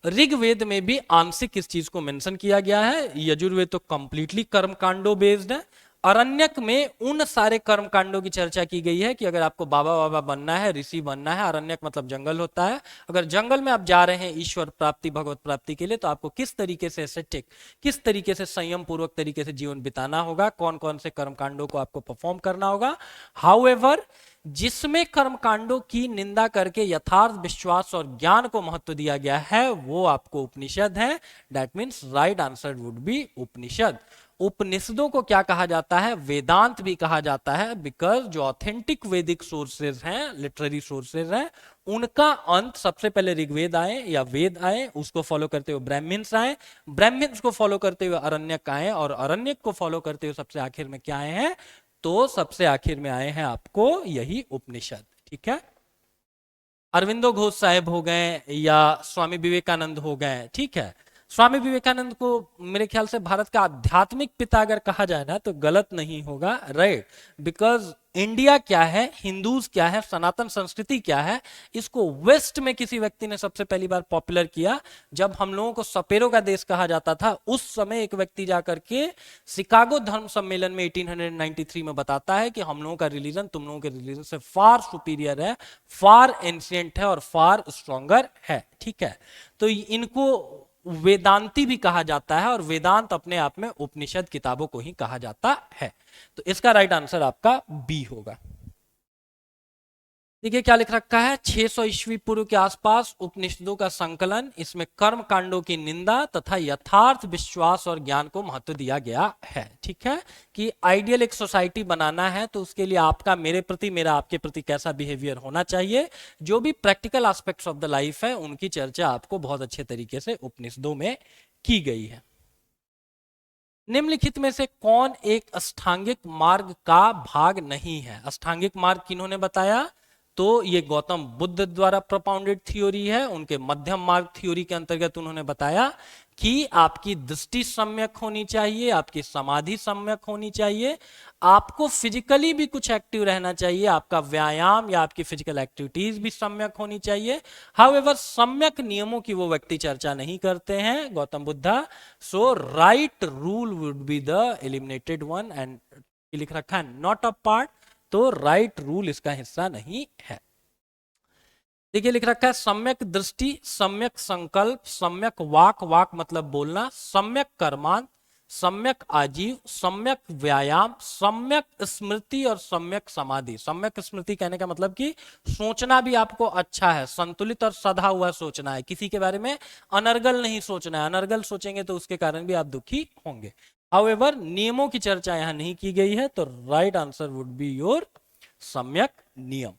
ऋग्वेद में भी आंशिक इस चीज को मेंशन किया गया है। यजुर्वेद तो कंप्लीटली कर्मकांडो बेस्ड है। अरण्यक में उन सारे कर्मकांडों की चर्चा की गई है कि अगर आपको बाबा बाबा बनना है, ऋषि बनना है, अरण्यक मतलब जंगल होता है, अगर जंगल में आप जा रहे हैं ईश्वर प्राप्ति भगवत प्राप्ति के लिए, तो आपको किस तरीके से एसेटिक, किस तरीके से संयम पूर्वक तरीके से जीवन बिताना होगा, कौन कौन से कर्मकांडों को आपको परफॉर्म करना होगा। हाउएवर जिसमें कर्मकांडों की निंदा करके यथार्थ विश्वास और ज्ञान को महत्व दिया गया है वो आपको उपनिषद है। That means right answer would be Upanishad. उपनिषदों को क्या कहा जाता है? वेदांत भी कहा जाता है, बिकॉज जो ऑथेंटिक वैदिक सोर्सेज हैं, लिटरेरी सोर्सेज हैं, उनका अंत सबसे पहले ऋग्वेद आए या वेद आए, उसको फॉलो करते हुए ब्राह्मण्स आए, ब्राह्मण्स को फॉलो करते हुए अरण्यक आए, और अरण्यक को फॉलो करते हुए सबसे आखिर में क्या आए हैं? तो सबसे आखिर में आए हैं आपको यही उपनिषद। ठीक है। अरविंदो घोष साहेब हो गए या स्वामी विवेकानंद हो गए, ठीक है। स्वामी विवेकानंद को मेरे ख्याल से भारत का आध्यात्मिक पिता अगर कहा जाए ना तो गलत नहीं होगा, राइट। बिकॉज इंडिया क्या है, हिंदूज क्या है, सनातन संस्कृति क्या है, इसको वेस्ट में किसी व्यक्ति ने सबसे पहली बार पॉपुलर किया जब हम लोगों को सपेरों का देश कहा जाता था। उस समय एक व्यक्ति जाकर के शिकागो धर्म सम्मेलन में 1893 में बताता है कि हम लोगों का रिलीजन तुम लोगों के रिलीजन से फार सुपीरियर है, फार एंशिएंट है और फार स्ट्रॉन्गर है। ठीक है। तो इनको वेदांती भी कहा जाता है, और वेदांत अपने आप में उपनिषद किताबों को ही कहा जाता है। तो इसका राइट आंसर आपका बी होगा। देखिए क्या लिख रखा है, 600 ईस्वी पूर्व के आसपास उपनिषदों का संकलन, इसमें कर्म कांडों की निंदा तथा यथार्थ विश्वास और ज्ञान को महत्व दिया गया है। ठीक है, कि आइडियल एक सोसाइटी बनाना है तो उसके लिए आपका मेरे प्रति, मेरा आपके प्रति कैसा बिहेवियर होना चाहिए, जो भी practical aspects of the life है उनकी चर्चा आपको बहुत अच्छे तरीके से उपनिषदों में की गई है। निम्नलिखित में से कौन एक अष्टांगिक मार्ग का भाग नहीं है? अष्टांगिक मार्ग किन्होंने बताया? तो ये गौतम बुद्ध द्वारा प्रोपाउंडेड थ्योरी है। उनके मध्यम मार्ग थ्योरी के अंतर्गत उन्होंने बताया कि आपकी दृष्टि सम्यक होनी चाहिए, आपकी समाधि सम्यक होनी चाहिए, आपको फिजिकली भी कुछ एक्टिव रहना चाहिए, आपका व्यायाम या आपकी फिजिकल एक्टिविटीज भी सम्यक होनी चाहिए। हाउएवर सम्यक नियमों की वो व्यक्ति चर्चा नहीं करते हैं Gautam Buddha. So right rule would be the eliminated one, and लिख रखा है नॉट अ पार्ट, तो राइट रूल इसका हिस्सा नहीं है। देखिए लिख रखा है सम्यक दृष्टि, सम्यक संकल्प, सम्यक वाक, वाक मतलब बोलना, सम्यक कर्मांत, सम्यक आजीव, सम्यक व्यायाम, सम्यक स्मृति और सम्यक समाधि। सम्यक स्मृति कहने का मतलब कि सोचना भी आपको अच्छा है, संतुलित और सधा हुआ सोचना है, किसी के बारे में अनर्गल नहीं सोचना है, अनर्गल सोचेंगे तो उसके कारण भी आप दुखी होंगे। हाउएवर नियमों की चर्चा यहां नहीं की गई है, तो right answer would be your सम्यक नियम।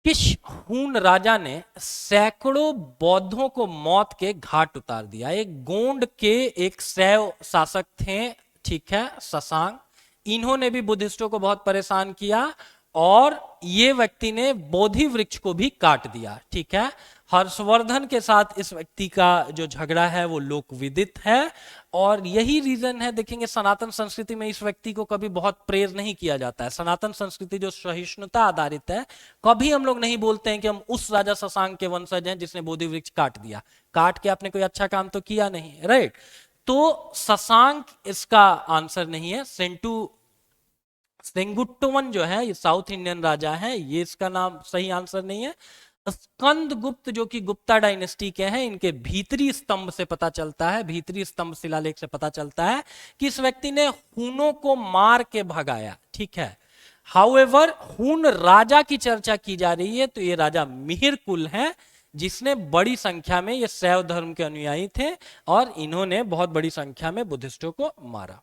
किस हून राजा ने सैकड़ों बौद्धों को मौत के घाट उतार दिया? एक गोंड के एक शैव शासक थे, ठीक है, शशांक। इन्होंने भी बुद्धिस्टों को बहुत परेशान किया, और ये व्यक्ति ने बोधि वृक्ष को भी काट दिया। ठीक है। हर्षवर्धन के साथ इस व्यक्ति का जो झगड़ा है वो लोक विदित है, और यही रीजन है, देखेंगे सनातन संस्कृति में इस व्यक्ति को कभी बहुत प्रेज नहीं किया जाता है। सनातन संस्कृति जो सहिष्णुता आधारित है, कभी हम लोग नहीं बोलते हैं कि हम उस राजा शशांक के वंशज हैं जिसने बोधि वृक्ष काट दिया। काट के आपने कोई अच्छा काम तो किया नहीं, राइट। तो शशांक इसका आंसर नहीं है। सेंगुट्टवन जो है ये साउथ इंडियन राजा है, ये इसका नाम सही आंसर नहीं है। स्कंद गुप्त जो कि गुप्ता डायनेस्टी के हैं, इनके भीतरी स्तंभ से पता चलता है, भीतरी स्तंभ शिलालेख से पता चलता है कि इस व्यक्ति ने हूनों को मार के भगाया। ठीक है। हाउएवर हून राजा की चर्चा की जा रही है तो ये राजा मिहिर कुल है, जिसने बड़ी संख्या में, ये शैव धर्म के अनुयायी थे और इन्होंने बहुत बड़ी संख्या में बुद्धिस्टों को मारा।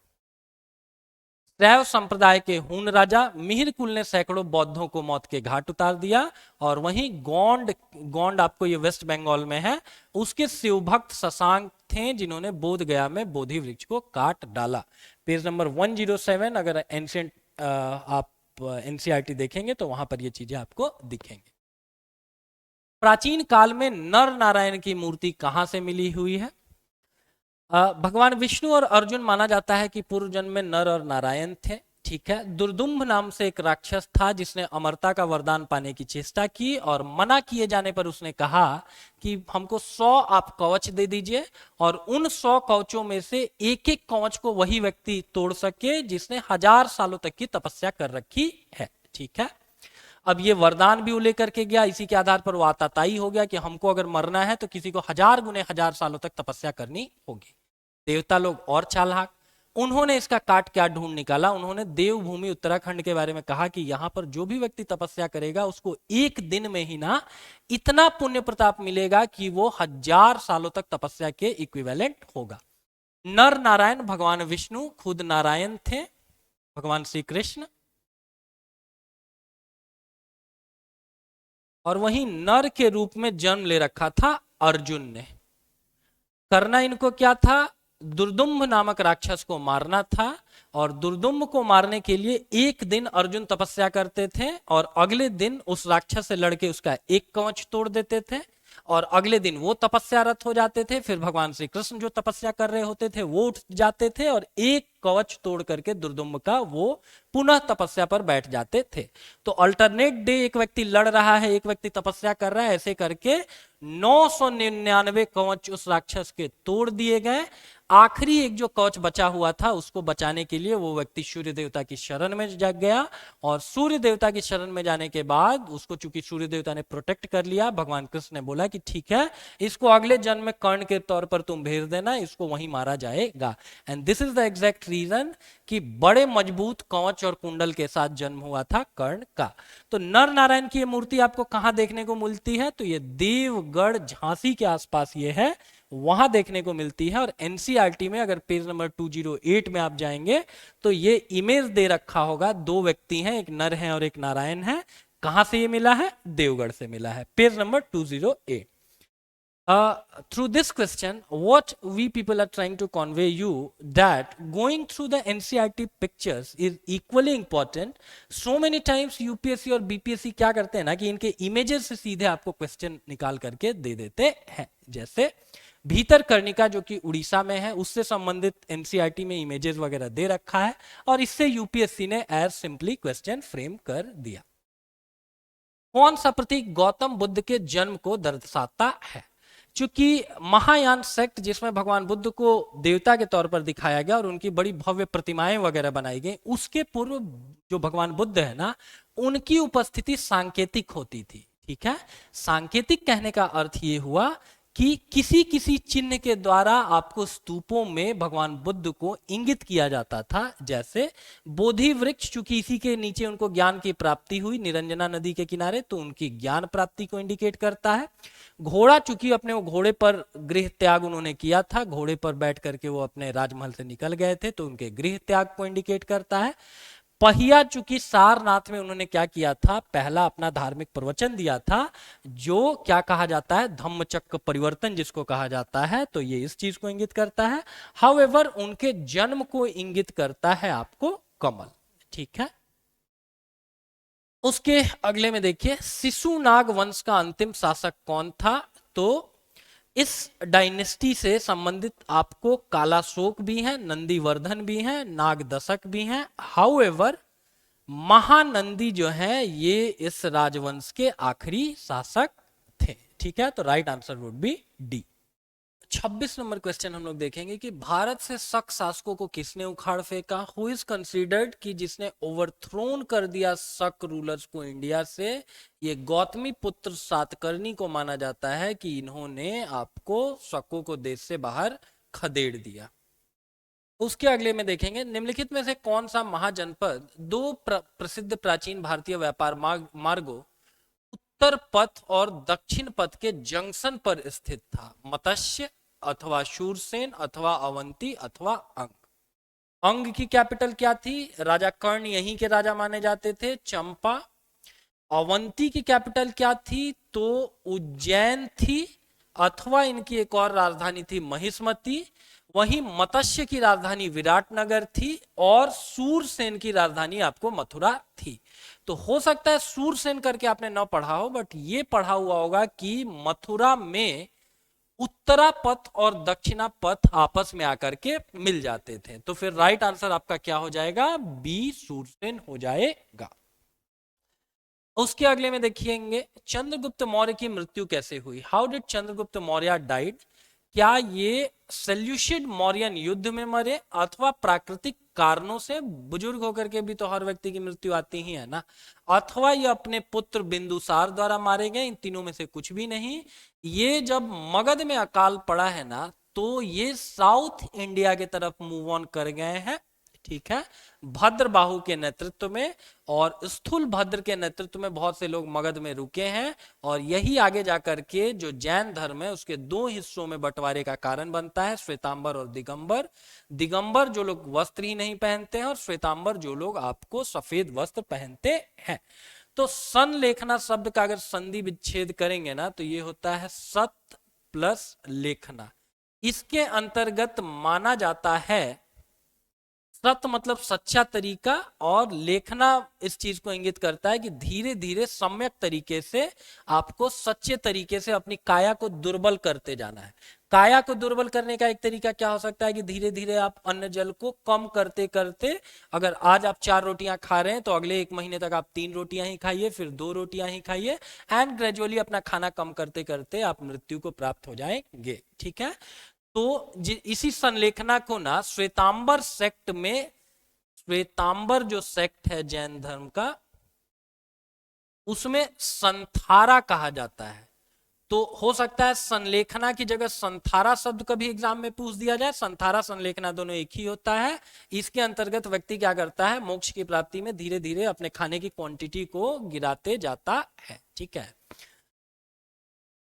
शैव संप्रदाय के हून राजा मिहिर कुल ने सैकड़ों बौद्धों को मौत के घाट उतार दिया, और वहीं गोंड, गोंड आपको ये वेस्ट बंगाल में है, उसके शिवभक्त शशांक थे जिन्होंने बोध गया में बोधि वृक्ष को काट डाला। पेज नंबर 107, अगर एंशिएंट आप एनसीईआरटी देखेंगे तो वहां पर ये चीजें आपको दिखेंगे। प्राचीन काल में नर नारायण की मूर्ति कहां से मिली हुई है? भगवान विष्णु और अर्जुन माना जाता है कि पूर्व जन्म में नर और नारायण थे। ठीक है। दुर्दुम्भ नाम से एक राक्षस था जिसने अमरता का वरदान पाने की चेष्टा की और मना किए जाने पर उसने कहा कि हमको 100 आप कवच दे दीजिए और उन 100 कवचों में से एक एक कवच को वही व्यक्ति तोड़ सके जिसने 1000 सालों तक की तपस्या कर रखी है। ठीक है। अब ये वरदान भी वो लेकर के गया, इसी के आधार पर वो आताताई हो गया कि हमको अगर मरना है तो किसी को 1000 गुने 1000 सालों तक तपस्या करनी होगी। देवता लोग और चालाक, उन्होंने इसका काट क्या ढूंढ निकाला। उन्होंने देवभूमि उत्तराखंड के बारे में कहा कि यहां पर जो भी व्यक्ति तपस्या करेगा उसको एक दिन में ही ना इतना पुण्य प्रताप मिलेगा कि वो 1000 सालों तक तपस्या के इक्विवेलेंट होगा। नर नारायण भगवान विष्णु खुद नारायण थे, भगवान श्री कृष्ण, और वहीं नर के रूप में जन्म ले रखा था अर्जुन ने। करना इनको क्या था? दुर्दुम्भ नामक राक्षस को मारना था और दुर्दुम्भ को मारने के लिए एक दिन अर्जुन तपस्या करते थे और अगले दिन उस राक्षस से लड़के उसका एक कवच तोड़ देते थे और अगले दिन वो तपस्यारत हो जाते थे। फिर भगवान श्री कृष्ण जो तपस्या कर रहे होते थे वो उठ जाते थे और एक कवच तोड़ करके दुर्दुम्भ का वो पुनः तपस्या पर बैठ जाते थे। तो अल्टरनेट डे एक व्यक्ति लड़ रहा है, एक व्यक्ति तपस्या कर रहा है, ऐसे करके 999 कवच उस राक्षस के तोड़ दिए गए। आखिरी एक जो कवच बचा हुआ था उसको बचाने के लिए वो व्यक्ति सूर्य देवता की शरण में जा गया और सूर्य देवता की शरण में जाने के बाद उसको चूंकि सूर्य देवता ने प्रोटेक्ट कर लिया, भगवान कृष्ण ने बोला कि ठीक है इसको अगले जन्म में कर्ण के तौर पर तुम भेज देना, इसको वहीं मारा जाएगा। And this is the exact reason कि बड़े मजबूत कवच और कुंडल के साथ जन्म हुआ था कर्ण का। तो नर नारायण की ये मूर्ति आपको कहां देखने को मिलती है? तो ये देवगढ़ झांसी के आसपास ये है, वहां देखने को मिलती है। और एनसीईआरटी में अगर पेज नंबर 208 में आप जाएंगे तो ये इमेज दे रखा होगा, दो व्यक्ति हैं, एक नर है और एक नारायण है। कहां से ये मिला है? देवगढ़ से मिला है, page number 208। Through this question, what we people are trying to convey you that going through the NCERT pictures is equally important. So many times UPSC और BPSC क्या करते हैं ना कि इनके इमेजेस से सीधे आपको क्वेश्चन निकाल करके दे देते हैं। जैसे भीतरकर्णिका जो कि उड़ीसा में है उससे संबंधित एनसीईआरटी में इमेजेस वगैरह दे रखा है और इससे यूपीएससी ने एज सिंपली क्वेश्चन फ्रेम कर दिया। कौन सा प्रतीक गौतम बुद्ध के जन्म को दर्शाता है? चूंकि महायान सेक्ट जिसमें भगवान बुद्ध को देवता के तौर पर दिखाया गया और उनकी बड़ी भव्य प्रतिमाएं वगैरह बनाई गई, उसके पूर्व जो भगवान बुद्ध है ना उनकी उपस्थिति सांकेतिक होती थी। ठीक है। सांकेतिक कहने का अर्थ ये हुआ कि किसी किसी चिन्ह के द्वारा आपको स्तूपों में भगवान बुद्ध को इंगित किया जाता था। जैसे बोधि वृक्ष, चूंकि इसी के नीचे उनको ज्ञान की प्राप्ति हुई निरंजना नदी के किनारे, तो उनकी ज्ञान प्राप्ति को इंडिकेट करता है। घोड़ा, चूंकि अपने वो घोड़े पर गृह त्याग उन्होंने किया था, घोड़े पर बैठ करके वो अपने राजमहल से निकल गए थे, तो उनके गृह त्याग को इंडिकेट करता है। पहिया, चूंकि सारनाथ में उन्होंने क्या किया था, पहला अपना धार्मिक प्रवचन दिया था जो क्या कहा जाता है, धम्मचक्र परिवर्तन जिसको कहा जाता है, तो ये इस चीज को इंगित करता है। हाउएवर उनके जन्म को इंगित करता है आपको कमल। ठीक है। उसके अगले में देखिए शिशुनाग वंश का अंतिम शासक कौन था? तो इस डायनेस्टी से संबंधित आपको कालाशोक भी है, नंदीवर्धन भी है, नागदशक भी है। हाउएवर महानंदी जो है ये इस राजवंश के आखिरी शासक थे। ठीक है। तो right answer would B D. 26 number question हम लोग देखेंगे कि भारत से शक शासकों को किसने उखाड़ फेंका? हु इज कंसीडर्ड कि जिसने ओवरथ्रोन कर दिया शक रूलर्स को इंडिया से? ये गौतमी पुत्र सातकर्णी को माना जाता है कि इन्होंने आपको शकों को देश से बाहर खदेड़ दिया। उसके अगले में देखेंगे निम्नलिखित में से कौन सा महाजनपद दो प्रसिद्ध प्राचीन भारतीय व्यापार मार्गों उत्तर पथ और दक्षिण पथ के जंक्शन पर स्थित था? मत्स्य अथवा शूरसेन अथवा अवंती अथवा अंग। अंग की कैपिटल क्या थी? राजा कर्ण यहीं के राजा माने जाते थे, चंपा। अवंती की कैपिटल क्या थी? तो उज्जैन थी, अथवा इनकी एक और राजधानी थी महिष्मती। वहीं मत्स्य की राजधानी विराटनगर थी और सूरसेन की राजधानी आपको मथुरा थी। तो हो सकता है सूरसेन करके आपने न पढ़ा हो, बट ये पढ़ा हुआ होगा कि मथुरा में उत्तरा पथ और दक्षिणा पथ आपस में आकर के मिल जाते थे। तो फिर राइट आंसर आपका क्या हो जाएगा? बी सूरसेन हो जाएगा। उसके अगले में देखिएंगे चंद्रगुप्त मौर्य की मृत्यु कैसे हुई। How did Chandragupta Maurya died? क्या ये सेल्यूसिड मौर्यन युद्ध में मरे अथवा प्राकृतिक कारणों से? बुजुर्ग होकर के भी तो हर व्यक्ति की मृत्यु आती ही है ना। अथवा ये अपने पुत्र बिंदुसार द्वारा मारे गए। इन तीनों में से कुछ भी नहीं। ये जब मगध में अकाल पड़ा है ना, तो ये साउथ इंडिया की तरफ मूव ऑन कर गए हैं, ठीक है, भद्रबाहु के नेतृत्व में। और स्थूल भद्र के नेतृत्व में बहुत से लोग मगध में रुके हैं, और यही आगे जाकर के जो जैन धर्म है उसके दो हिस्सों में बंटवारे का कारण बनता है, श्वेतांबर और दिगंबर। दिगंबर जो लोग वस्त्र ही नहीं पहनते हैं, और श्वेतांबर जो लोग आपको सफेद वस्त्र पहनते हैं। तो संलेखना शब्द का अगर संधि विच्छेद करेंगे ना, तो ये होता है सत प्लस लेखना। इसके अंतर्गत माना जाता है, सत मतलब सच्चा तरीका, और लेखना इस चीज को इंगित करता है कि धीरे धीरे सम्यक तरीके से आपको सच्चे तरीके से अपनी काया को दुर्बल करते जाना है। काया को दुर्बल करने का एक तरीका क्या हो सकता है कि धीरे धीरे आप अन्न जल को कम करते करते, अगर आज आप 4 रोटियां खा रहे हैं तो अगले 1 महीने तक आप 3 रोटियां ही खाइए, फिर 2 रोटियां ही खाइए, एंड ग्रेजुअली अपना खाना कम करते करते आप मृत्यु को प्राप्त हो जाएंगे, ठीक है। तो इसी संलेखना को ना श्वेतांबर सेक्ट में, श्वेतांबर जो सेक्ट है जैन धर्म का, उसमें संथारा कहा जाता है। तो हो सकता है संलेखना की जगह संथारा शब्द कभी एग्जाम में पूछ दिया जाए। संथारा संलेखना दोनों एक ही होता है। इसके अंतर्गत व्यक्ति क्या करता है, मोक्ष की प्राप्ति में धीरे धीरे अपने खाने की क्वांटिटी को गिराते जाता है, ठीक है।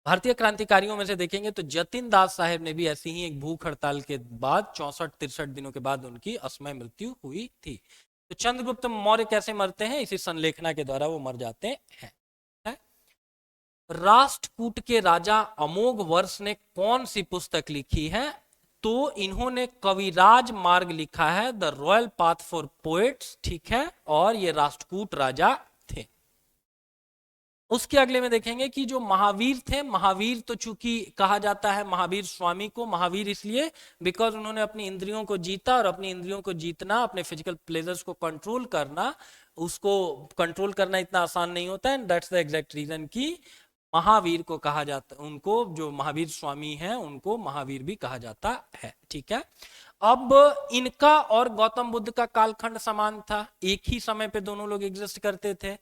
भारतीय क्रांतिकारियों में से देखेंगे तो जतिन दास साहेब ने भी ऐसी ही एक भूख हड़ताल के बाद 64-63 दिनों के बाद उनकी असमय मृत्यु हुई थी। तो चंद्रगुप्त मौर्य कैसे मरते हैं? इसी संलेखना के द्वारा वो मर जाते हैं। राष्ट्रकूट के राजा अमोघ वर्ष ने कौन सी पुस्तक लिखी है? तो इन्होंने कविराज मार्ग लिखा है, the royal path for poets, ठीक है, और ये राष्ट्रकूट राजा थे। उसके अगले में देखेंगे कि जो महावीर थे, महावीर तो चूंकि कहा जाता है महावीर स्वामी को महावीर इसलिए बिकॉज उन्होंने अपनी इंद्रियों को जीता, और अपनी इंद्रियों को जीतना, अपने फिजिकल प्लेजर्स को कंट्रोल करना, उसको कंट्रोल करना इतना आसान नहीं होता है। दैट्स द एग्जैक्ट रीजन कि महावीर को कहा जाता, उनको जो महावीर स्वामी हैं उनको महावीर भी कहा जाता है, ठीक है। अब इनका और गौतम बुद्ध का कालखंड समान था, एक ही समय पे दोनों लोग एग्जिस्ट करते थे।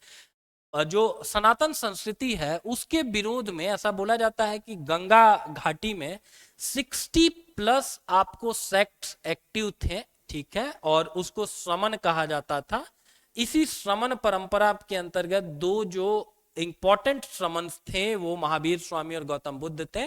जो सनातन संस्कृति है उसके विरोध में ऐसा बोला जाता है कि गंगा घाटी में 60+ आपको सेक्ट्स एक्टिव थे, ठीक है, और उसको श्रमण कहा जाता था। इसी श्रमण परंपरा के अंतर्गत दो जो इंपॉर्टेंट श्रमण्स थे वो महावीर स्वामी और गौतम बुद्ध थे।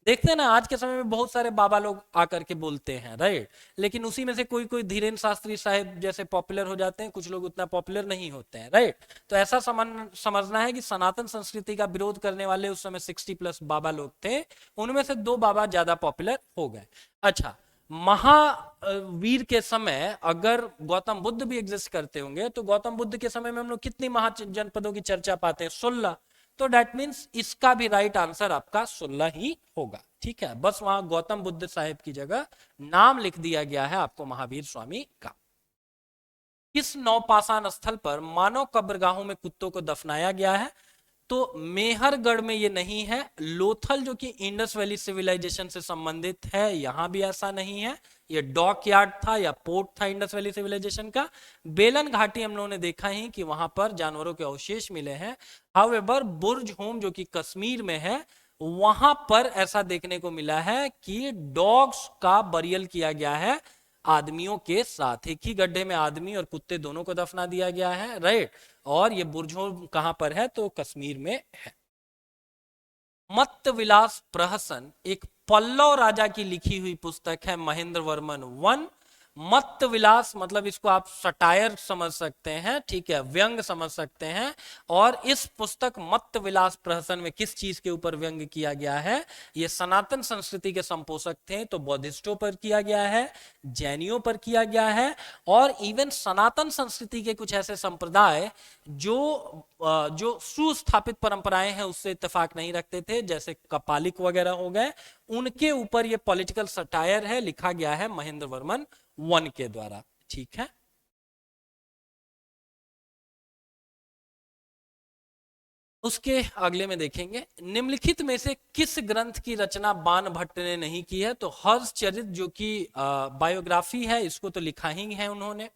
देखते हैं ना आज के समय में बहुत सारे बाबा लोग आकर के बोलते हैं, राइट, लेकिन उसी में से कोई कोई धीरेन्द्र शास्त्री साहब जैसे पॉपुलर हो जाते हैं, कुछ लोग उतना पॉपुलर नहीं होते हैं, राइट। तो ऐसा समझना है कि सनातन संस्कृति का विरोध करने वाले उस समय 60+ बाबा लोग थे, उनमें से 2 बाबा ज्यादा पॉपुलर हो गए। अच्छा, महावीर के समय अगर गौतम बुद्ध भी एग्जिस्ट करते होंगे तो गौतम बुद्ध के समय में हम लोग कितनी महाजनपदों की चर्चा पाते हैं? 16। तो दैट मीन्स इसका भी राइट आंसर आपका 16 ही होगा, ठीक है। बस वहां गौतम बुद्ध साहेब की जगह नाम लिख दिया गया है आपको महावीर स्वामी का। किस नौपाषाण स्थल पर मानव कब्रगाहों में कुत्तों को दफनाया गया है? तो मेहरगढ़ में ये नहीं है। लोथल जो कि इंडस वैली सिविलाइजेशन से संबंधित है, यहां भी ऐसा नहीं है। ये डॉक यार्ड था या पोर्ट था इंडस वैली सिविलाइजेशन का। बेलन घाटी हम लोगों ने देखा ही कि वहां पर जानवरों के अवशेष मिले हैं। हाउएवर बुर्ज होम जो कि कश्मीर में है, वहां पर ऐसा देखने को मिला है कि डॉग्स का बरियल किया गया है आदमियों के साथ। एक ही गड्ढे में आदमी और कुत्ते दोनों को दफना दिया गया है, राइट। और ये बुर्जो कहां पर है? तो कश्मीर में है। मत्त विलास प्रहसन एक पल्लव राजा की लिखी हुई पुस्तक है, महेंद्र वर्मन 1। मत्त विलास मतलब इसको आप सटायर समझ सकते हैं, ठीक है, व्यंग समझ सकते हैं। और इस पुस्तक मत्त विलास प्रहसन में किस चीज के ऊपर व्यंग किया गया है? ये सनातन संस्कृति के संपोषक थे तो बौद्धिस्टों पर किया गया है, जैनियों पर किया गया है, और इवन सनातन संस्कृति के कुछ ऐसे संप्रदाय जो सुस्थापित परंपराएं हैं उससे इत्तेफाक नहीं रखते थे, जैसे कपालिक वगैरह हो गए, उनके ऊपर ये पॉलिटिकल सटायर है, लिखा गया है महेंद्र वर्मन वन के द्वारा। ठीक है, उसके अगले में देखेंगे, निम्नलिखित में से किस ग्रंथ की रचना बाणभट्ट ने नहीं की है? तो हर्षचरित जो कि बायोग्राफी है, इसको तो लिखा ही है उन्होंने।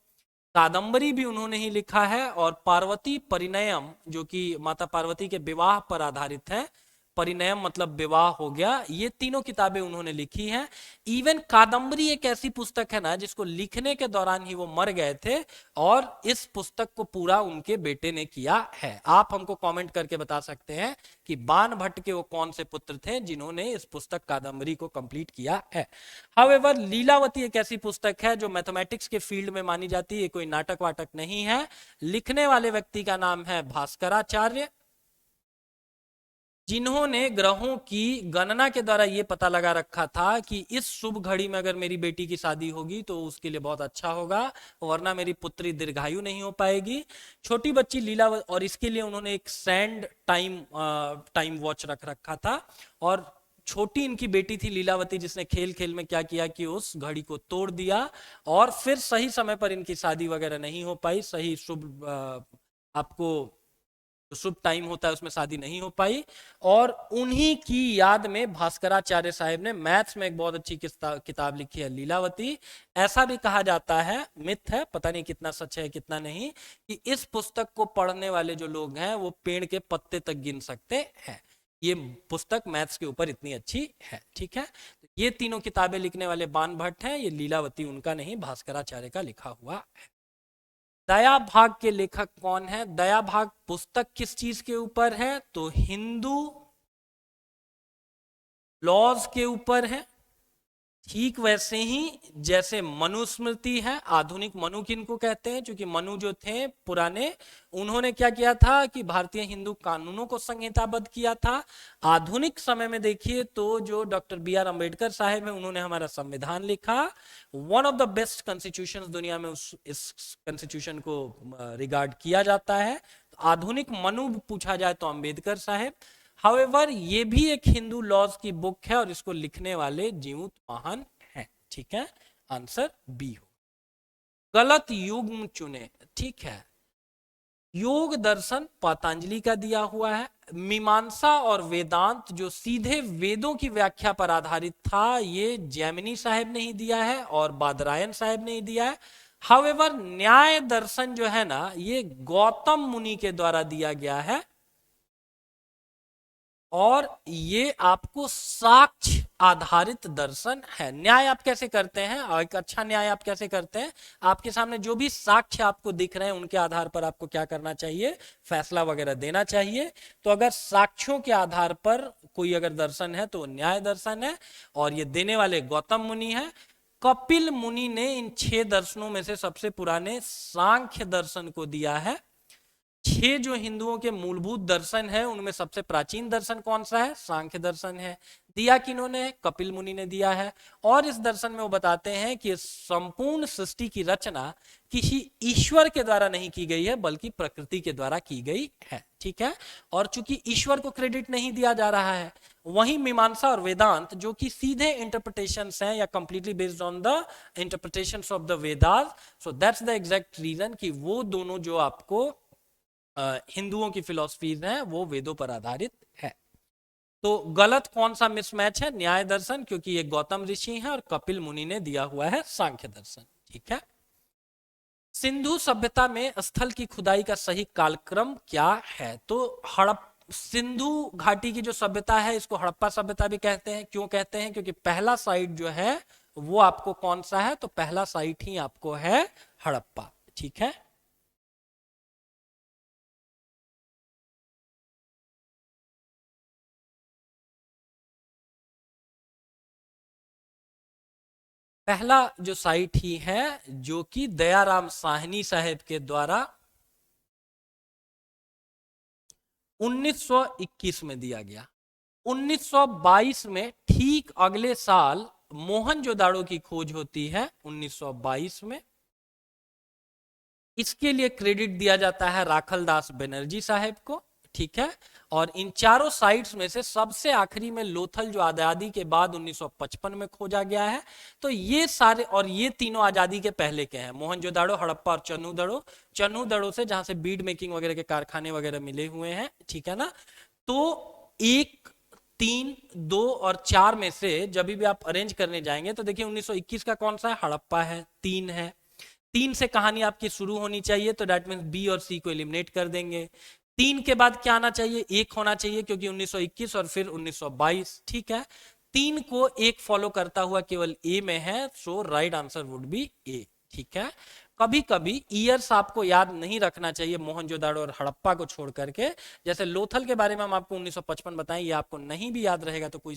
कादंबरी भी उन्होंने ही लिखा है, और पार्वती परिणयम जो कि माता पार्वती के विवाह पर आधारित है, परिणयम मतलब विवाह हो गया, ये तीनों किताबें उन्होंने लिखी हैं। इवन कादंबरी एक ऐसी पुस्तक है ना जिसको लिखने के दौरान ही वो मर गए थे, और इस पुस्तक को पूरा उनके बेटे ने किया है। आप हमको कमेंट करके बता सकते हैं कि बाणभट्ट के वो कौन से पुत्र थे जिन्होंने इस पुस्तक कादंबरी को कंप्लीट किया है। हाउएवर लीलावती एक ऐसी पुस्तक है जो मैथमेटिक्स के फील्ड में मानी जाती है, कोई नाटक वाटक नहीं है। लिखने वाले व्यक्ति का नाम है भास्कराचार्य, जिन्होंने ग्रहों की गणना के द्वारा यह पता लगा रखा था कि इस शुभ घड़ी में अगर मेरी बेटी की शादी होगी तो उसके लिए बहुत अच्छा होगा, वरना मेरी पुत्री दीर्घायु नहीं हो पाएगी। छोटी बच्ची लीला, और इसके लिए उन्होंने एक सैंड टाइम वॉच रख रखा था। और छोटी इनकी बेटी थी लीलावती, जिसने खेल खेल में क्या किया कि उस घड़ी को तोड़ दिया, और फिर सही समय पर इनकी शादी वगैरह नहीं हो पाई, सही शुभ आपको जो शुभ टाइम होता है उसमें शादी नहीं हो पाई। और उन्हीं की याद में भास्कराचार्य साहब ने मैथ्स में एक बहुत अच्छी किताब लिखी है, लीलावती। ऐसा भी कहा जाता है, मिथ है, पता नहीं कितना सच है कितना नहीं, कि इस पुस्तक को पढ़ने वाले जो लोग हैं वो पेड़ के पत्ते तक गिन सकते हैं। ये पुस्तक मैथ्स के ऊपर इतनी अच्छी है। ठीक है, तो ये तीनों किताबें लिखने वाले बाणभट्ट हैं, ये लीलावती उनका नहीं, भास्कराचार्य का लिखा हुआ। दया भाग के लेखक कौन है? दया भाग पुस्तक किस चीज के ऊपर है? तो हिंदू लॉज के ऊपर है। ठीक वैसे ही जैसे मनुस्मृति है, आधुनिक मनु किनको कहते हैं? क्योंकि मनु जो थे पुराने, उन्होंने क्या किया था कि भारतीय हिंदू कानूनों को संहिताबद्ध किया था। आधुनिक समय में देखिए तो जो डॉक्टर बी आर अम्बेडकर साहब है, उन्होंने हमारा संविधान लिखा, one of the best constitution दुनिया में इस कॉन्स्टिट्यूशन को रिगार्ड किया जाता है। तो आधुनिक मनु पूछा जाए तो अम्बेडकर साहब। हाउएवर ये भी एक हिंदू लॉज की बुक है, और इसको लिखने वाले जीमूत वाहन हैं। ठीक है, आंसर बी हो। गलत युग्म चुने, ठीक है। योग दर्शन पतंजलि का दिया हुआ है। मीमांसा और वेदांत जो सीधे वेदों की व्याख्या पर आधारित था, ये जैमिनी साहब ने ही दिया है और बादरायण साहब ने ही दिया है। हाउएवर न्याय दर्शन जो है ना, ये गौतम मुनि के द्वारा दिया गया है, और ये आपको साक्ष्य आधारित दर्शन है। न्याय आप कैसे करते हैं, और एक अच्छा न्याय आप कैसे करते हैं? आपके सामने जो भी साक्ष्य आपको दिख रहे हैं उनके आधार पर आपको क्या करना चाहिए? फैसला वगैरह देना चाहिए। तो अगर साक्ष्यों के आधार पर कोई अगर दर्शन है तो न्याय दर्शन है, और ये देने वाले गौतम मुनि है। कपिल मुनि ने इन 6 दर्शनों में से सबसे पुराने सांख्य दर्शन को दिया है। 6 जो हिंदुओं के मूलभूत दर्शन है उनमें सबसे प्राचीन दर्शन कौन सा है? सांख्य दर्शन है। दिया किन्होंने? कपिल मुनि ने दिया है। और इस दर्शन में वो बताते हैं कि संपूर्ण सृष्टि की रचना किसी ईश्वर के द्वारा नहीं की गई है, बल्कि प्रकृति के द्वारा की गई है। ठीक है, और चूंकि ईश्वर को क्रेडिट नहीं दिया जा रहा है, वहीं मीमांसा और वेदांत जो कि सीधे इंटरप्रिटेशंस हैं या completely based on the interpretations of the Vedas, so that's the exact reason कि वो दोनों जो आपको हिंदुओं की फिलॉसफीज हैं वो वेदों पर आधारित है। तो गलत कौन सा मिसमैच है? न्याय दर्शन, क्योंकि ये गौतम ऋषि हैं, और कपिल मुनि ने दिया हुआ है सांख्य दर्शन। ठीक है, सिंधु सभ्यता में स्थल की खुदाई का सही कालक्रम क्या है? तो हड़प सिंधु घाटी की जो सभ्यता है इसको हड़प्पा सभ्यता भी कहते हैं। क्यों कहते हैं? क्योंकि पहला साइट जो है वो आपको कौन सा है? तो पहला साइट ही आपको है हड़प्पा। ठीक है, पहला जो साइट ही है जो कि दयाराम साहनी साहेब के द्वारा 1921 में दिया गया। 1922 में ठीक अगले साल मोहनजोदाड़ो की खोज होती है 1922 में। इसके लिए क्रेडिट दिया जाता है राखलदास बनर्जी साहेब को, ठीक है। और इन चारों साइट्स में से सबसे आखिरी में लोथल जो आजादी के बाद 1955 में खोजा गया है। तो ये सारे, और ये तीनों आजादी के पहले के हैं, मोहनजोदाड़ो, हड़प्पा और चन्नूदड़ो। चन्नूदड़ो से जहां से बीड मेकिंग वगैरह के कारखाने वगैरह मिले हुए हैं, ठीक है ना। तो 1, 3, 2 और 4 में से जब भी आप अरेंज करने जाएंगे तो देखिए 1921 का कौन सा है, हड़प्पा है, 3 है। 3 से कहानी आपकी शुरू होनी चाहिए, तो दैट मीन्स बी और सी को एलिमिनेट कर देंगे। 3 के बाद क्या आना चाहिए, 1 होना चाहिए, क्योंकि 1921 और फिर 1922, ठीक है। 3 को 1 फॉलो करता हुआ केवल ए में है, सो राइट आंसर वुड बी ए, ठीक है। कभी कभी ईयर्स आपको याद नहीं रखना चाहिए मोहनजोदाड़ो और हड़प्पा को छोड़ करके। जैसे लोथल के बारे में हम आपको 1955 बताएं, ये आपको नहीं भी याद रहेगा तो कोई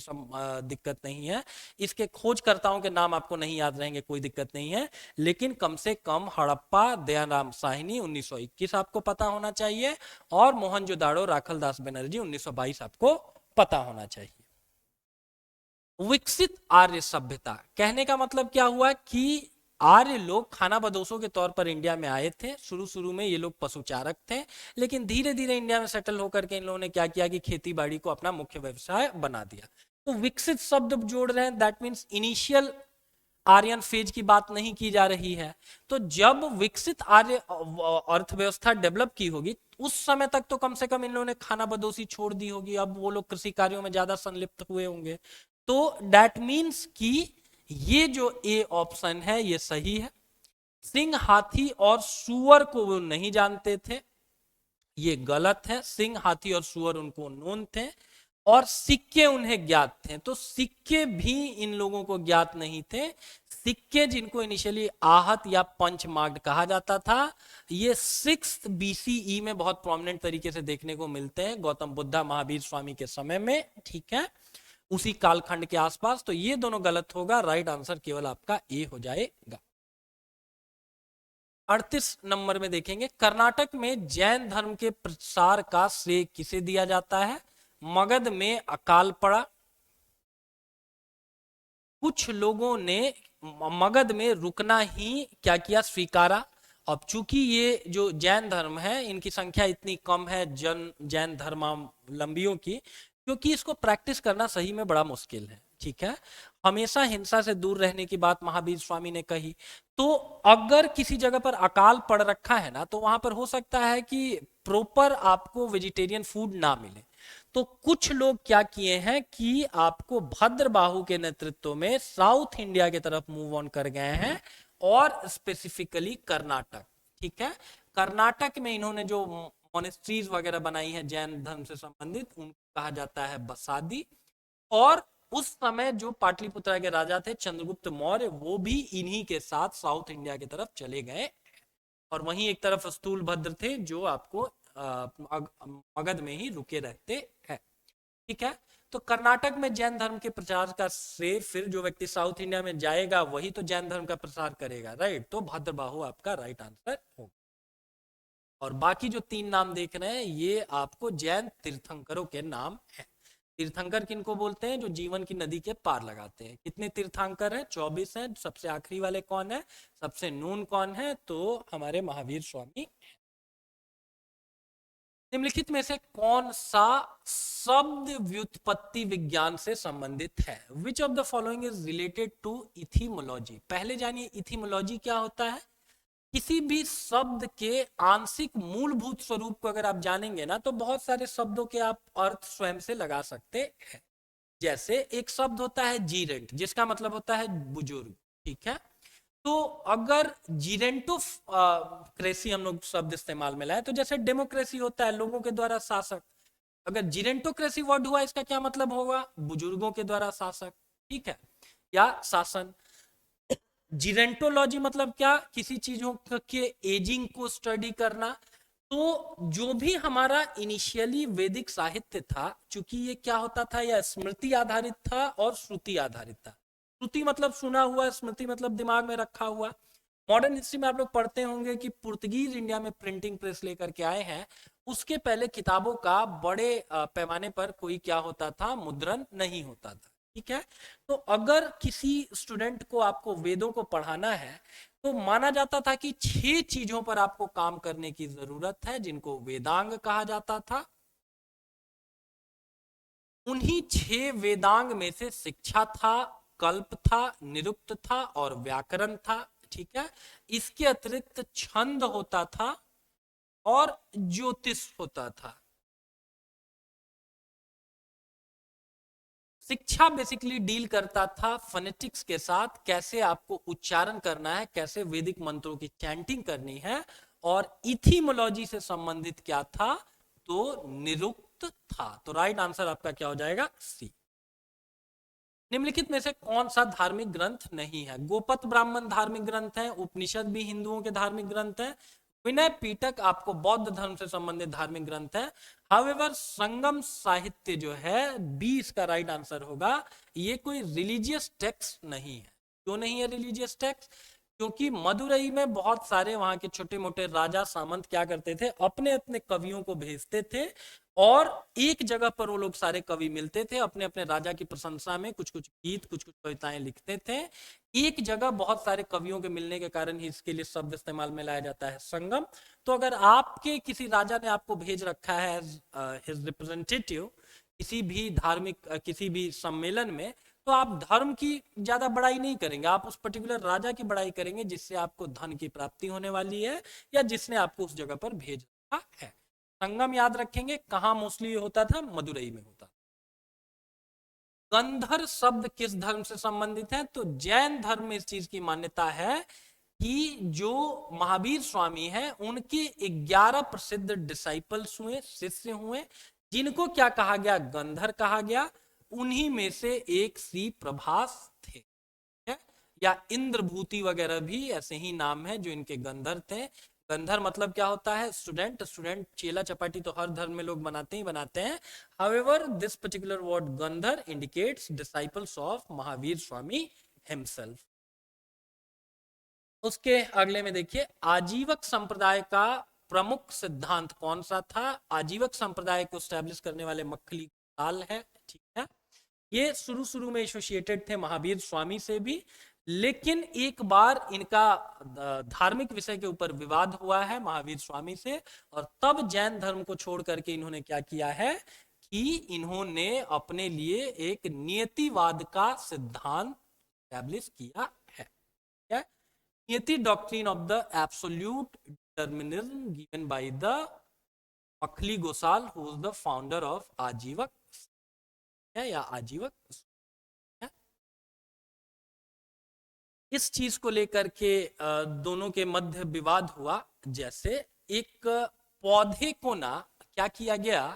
दिक्कत नहीं है। इसके खोजकर्ताओं के नाम आपको नहीं याद रहेंगे, कोई दिक्कत नहीं है। लेकिन कम से कम हड़प्पा दयाराम साहनी 1921 आपको पता होना चाहिए, और मोहनजोदाड़ो राखलदास बनर्जी 1922 आपको पता होना चाहिए। विकसित आर्य सभ्यता कहने का मतलब क्या हुआ कि आर्य लोग खाना बदोशों के तौर पर इंडिया में आए थे। शुरू शुरू में ये लोग पशुचारक थे, लेकिन धीरे धीरे इंडिया में सेटल होकर के इन लोगों ने क्या किया कि खेती बाड़ी को अपना मुख्य व्यवसाय बना दिया। तो विकसित शब्द जोड़ रहे हैं, that means initial Aryan phase की बात नहीं की जा रही है। तो जब विकसित आर्य अर्थव्यवस्था डेवलप की होगी, उस समय तक तो कम से कम इन लोगों ने खाना बदोशी छोड़ दी होगी, अब वो लोग कृषि कार्यों में ज्यादा संलिप्त हुए होंगे। तो दैट मीन्स कि ये जो ए ऑप्शन है ये सही है। सिंह, हाथी और सुअर को वो नहीं जानते थे, ये गलत है। सिंह, हाथी और सुअर उनको नोन थे, और सिक्के उन्हें ज्ञात थे। तो सिक्के भी इन लोगों को ज्ञात नहीं थे। सिक्के जिनको इनिशियली आहत या पंच मार्क्ड कहा जाता था, ये 6th BCE में बहुत प्रोमिनेंट तरीके से देखने को मिलते हैं, गौतम बुद्धा महावीर स्वामी के समय में, ठीक है, उसी कालखंड के आसपास। तो ये दोनों गलत होगा, राइट आंसर केवल आपका ए हो जाएगा। 38 नंबर में देखेंगे, कर्नाटक में जैन धर्म के प्रसार का श्रेय किसे दिया जाता है। मगध में अकाल पड़ा, कुछ लोगों ने मगध में रुकना ही क्या किया, स्वीकारा। अब चूंकि ये जो जैन धर्म है इनकी संख्या इतनी कम है जैन धर्मावलंबियों की, क्योंकि इसको प्रैक्टिस करना सही में बड़ा मुश्किल है, ठीक है। हमेशा हिंसा से दूर रहने की बात महावीर स्वामी ने कही। तो अगर किसी जगह पर अकाल पड़ रखा है ना, तो वहां पर हो सकता है कि प्रॉपर आपको वेजिटेरियन फूड ना मिले। तो कुछ लोग क्या किए हैं कि आपको भद्रबाहु के नेतृत्व में साउथ इंडिया की तरफ मूव ऑन कर गए हैं, और स्पेसिफिकली कर्नाटक, ठीक है। कर्नाटक में इन्होंने जो मोनेस्ट्रीज वगैरह बनाई है जैन धर्म से संबंधित, उनको कहा जाता है बसादी। और उस समय जो पाटलिपुत्रा के राजा थे चंद्रगुप्त मौर्य, वो भी इन्हीं के साथ साउथ इंडिया की तरफ चले गए, और वहीं एक तरफ स्थूलभद्र थे जो आपको मगध में ही रुके रहते हैं, ठीक है। तो कर्नाटक में जैन धर्म के प्रचार का श्रेय, फिर जो व्यक्ति साउथ इंडिया में जाएगा वही तो जैन धर्म का प्रसार करेगा, राइट। तो भद्रबाहु आपका राइट आंसर होगा। और बाकी जो 3 नाम देख रहे हैं ये आपको जैन तीर्थंकरों के नाम है। तीर्थंकर किनको बोलते हैं, जो जीवन की नदी के पार लगाते हैं। कितने तीर्थंकर हैं, 24 हैं। सबसे आखिरी वाले कौन है, सबसे नून कौन है, तो हमारे महावीर स्वामी। निम्नलिखित में से कौन सा शब्द व्युत्पत्ति विज्ञान से संबंधित है। Which of the following is related to etymology. पहले जानिए इथीमोलॉजी क्या होता है। किसी भी शब्द के आंशिक मूलभूत स्वरूप को अगर आप जानेंगे ना, तो बहुत सारे शब्दों के आप अर्थ स्वयं से लगा सकते हैं। जैसे एक शब्द होता है जीरेंट, जिसका मतलब होता है बुजुर्ग, ठीक है। तो अगर जीरेंटोक्रेसी हम लोग शब्द इस्तेमाल में लाए, तो जैसे डेमोक्रेसी होता है लोगों के द्वारा शासक, अगर जीरेंटोक्रेसी वर्ड हुआ इसका क्या मतलब होगा, बुजुर्गों के द्वारा शासक, ठीक है, या शासन। जीरेंटोलॉजी मतलब क्या, किसी चीजों के एजिंग को स्टडी करना। तो जो भी हमारा इनिशियली वैदिक साहित्य था, चूंकि ये क्या होता था, यह स्मृति आधारित था और श्रुति आधारित था। श्रुति मतलब सुना हुआ, स्मृति मतलब दिमाग में रखा हुआ। मॉडर्न हिस्ट्री में आप लोग पढ़ते होंगे कि पुर्तगीज इंडिया में प्रिंटिंग प्रेस लेकर के आए हैं, उसके पहले किताबों का बड़े पैमाने पर कोई क्या होता था, मुद्रण नहीं होता था। ठीक है, तो अगर किसी स्टूडेंट को आपको वेदों को पढ़ाना है तो माना जाता था कि 6 चीजों पर आपको काम करने की जरूरत है, जिनको वेदांग कहा जाता था। उन्हीं 6 वेदांग में से शिक्षा था, कल्प था, निरुक्त था और व्याकरण था। ठीक है, इसके अतिरिक्त छंद होता था और ज्योतिष होता था। शिक्षा बेसिकली डील करता था फोनेटिक्स के साथ, कैसे आपको उच्चारण करना है, कैसे वैदिक मंत्रों की चैंटिंग करनी है। और इथीमोलॉजी से संबंधित क्या था, तो निरुक्त था। तो राइट आंसर आपका क्या हो जाएगा, सी। निम्नलिखित में से कौन सा धार्मिक ग्रंथ नहीं है? गोपत ब्राह्मण धार्मिक ग्रंथ है, उपनिषद भी हिंदुओं के धार्मिक ग्रंथ है, विनय पीटक आपको बौद्ध धर्म से संबंधित धार्मिक ग्रंथ है। हाउएवर संगम साहित्य जो है, 20 का राइट आंसर होगा। ये कोई रिलीजियस टेक्स्ट नहीं है। क्यों नहीं है रिलीजियस टेक्स्ट? क्योंकि मदुरई में बहुत सारे वहां के छोटे मोटे राजा सामंत क्या करते थे, अपने अपने कवियों को भेजते थे और एक जगह पर वो लोग सारे कवि मिलते थे, अपने अपने राजा की प्रशंसा में कुछ कुछ गीत, कुछ कुछ कविताएं लिखते थे। एक जगह बहुत सारे कवियों के मिलने के कारण ही इसके लिए शब्द इस्तेमाल में लाया जाता है, संगम। तो अगर आपके किसी राजा ने आपको भेज रखा है हिज रिप्रेजेंटेटिव किसी भी धार्मिक किसी भी सम्मेलन में, तो आप धर्म की ज्यादा बड़ाई नहीं करेंगे, आप उस पर्टिकुलर राजा की बड़ाई करेंगे जिससे आपको धन की प्राप्ति होने वाली है या जिसने आपको उस जगह पर भेज रखा है। संगम याद रखेंगे, कहां मोस्टली होता था, मदुरई में होता। गंधर शब्द किस धर्म से संबंधित है? तो जैन धर्म में इस चीज की मान्यता है कि जो महावीर स्वामी हैं उनके 11 प्रसिद्ध डिसाइपल्स हुए, शिष्य हुए, जिनको क्या कहा गया, गंधर कहा गया। उन्हीं में से एक श्री प्रभास थे, है? या इंद्रभूति वगैरह भी ऐसे ही नाम है जो इनके गंधर थे। गंधर मतलब क्या होता है, स्टूडेंट। स्टूडेंट चेला चपाटी तो हर धर्म में लोग बनाते ही बनाते हैं। However this particular word Gandhar indicates disciples of Mahavir Swami himself. उसके अगले में देखिए, आजीवक संप्रदाय का प्रमुख सिद्धांत कौन सा था? आजीवक संप्रदाय को स्टैब्लिश करने वाले मक्खली गोसाल है। ठीक है, ये शुरू शुरू में एसोसिएटेड थे महावीर स्वामी से भी, लेकिन एक बार इनका धार्मिक विषय के ऊपर विवाद हुआ है महावीर स्वामी से, और तब जैन धर्म को छोड़ करके इन्होंने क्या किया है कि इन्होंने अपने लिए एक नियतिवाद का सिद्धांत स्टैब्लिश किया है। नियति doctrine of the absolute determinism given by the Makkhali Gosala who is the founder of Ajivika है या आजीवक है। इस चीज को लेकर के दोनों के मध्य विवाद हुआ। जैसे एक पौधे को ना क्या किया गया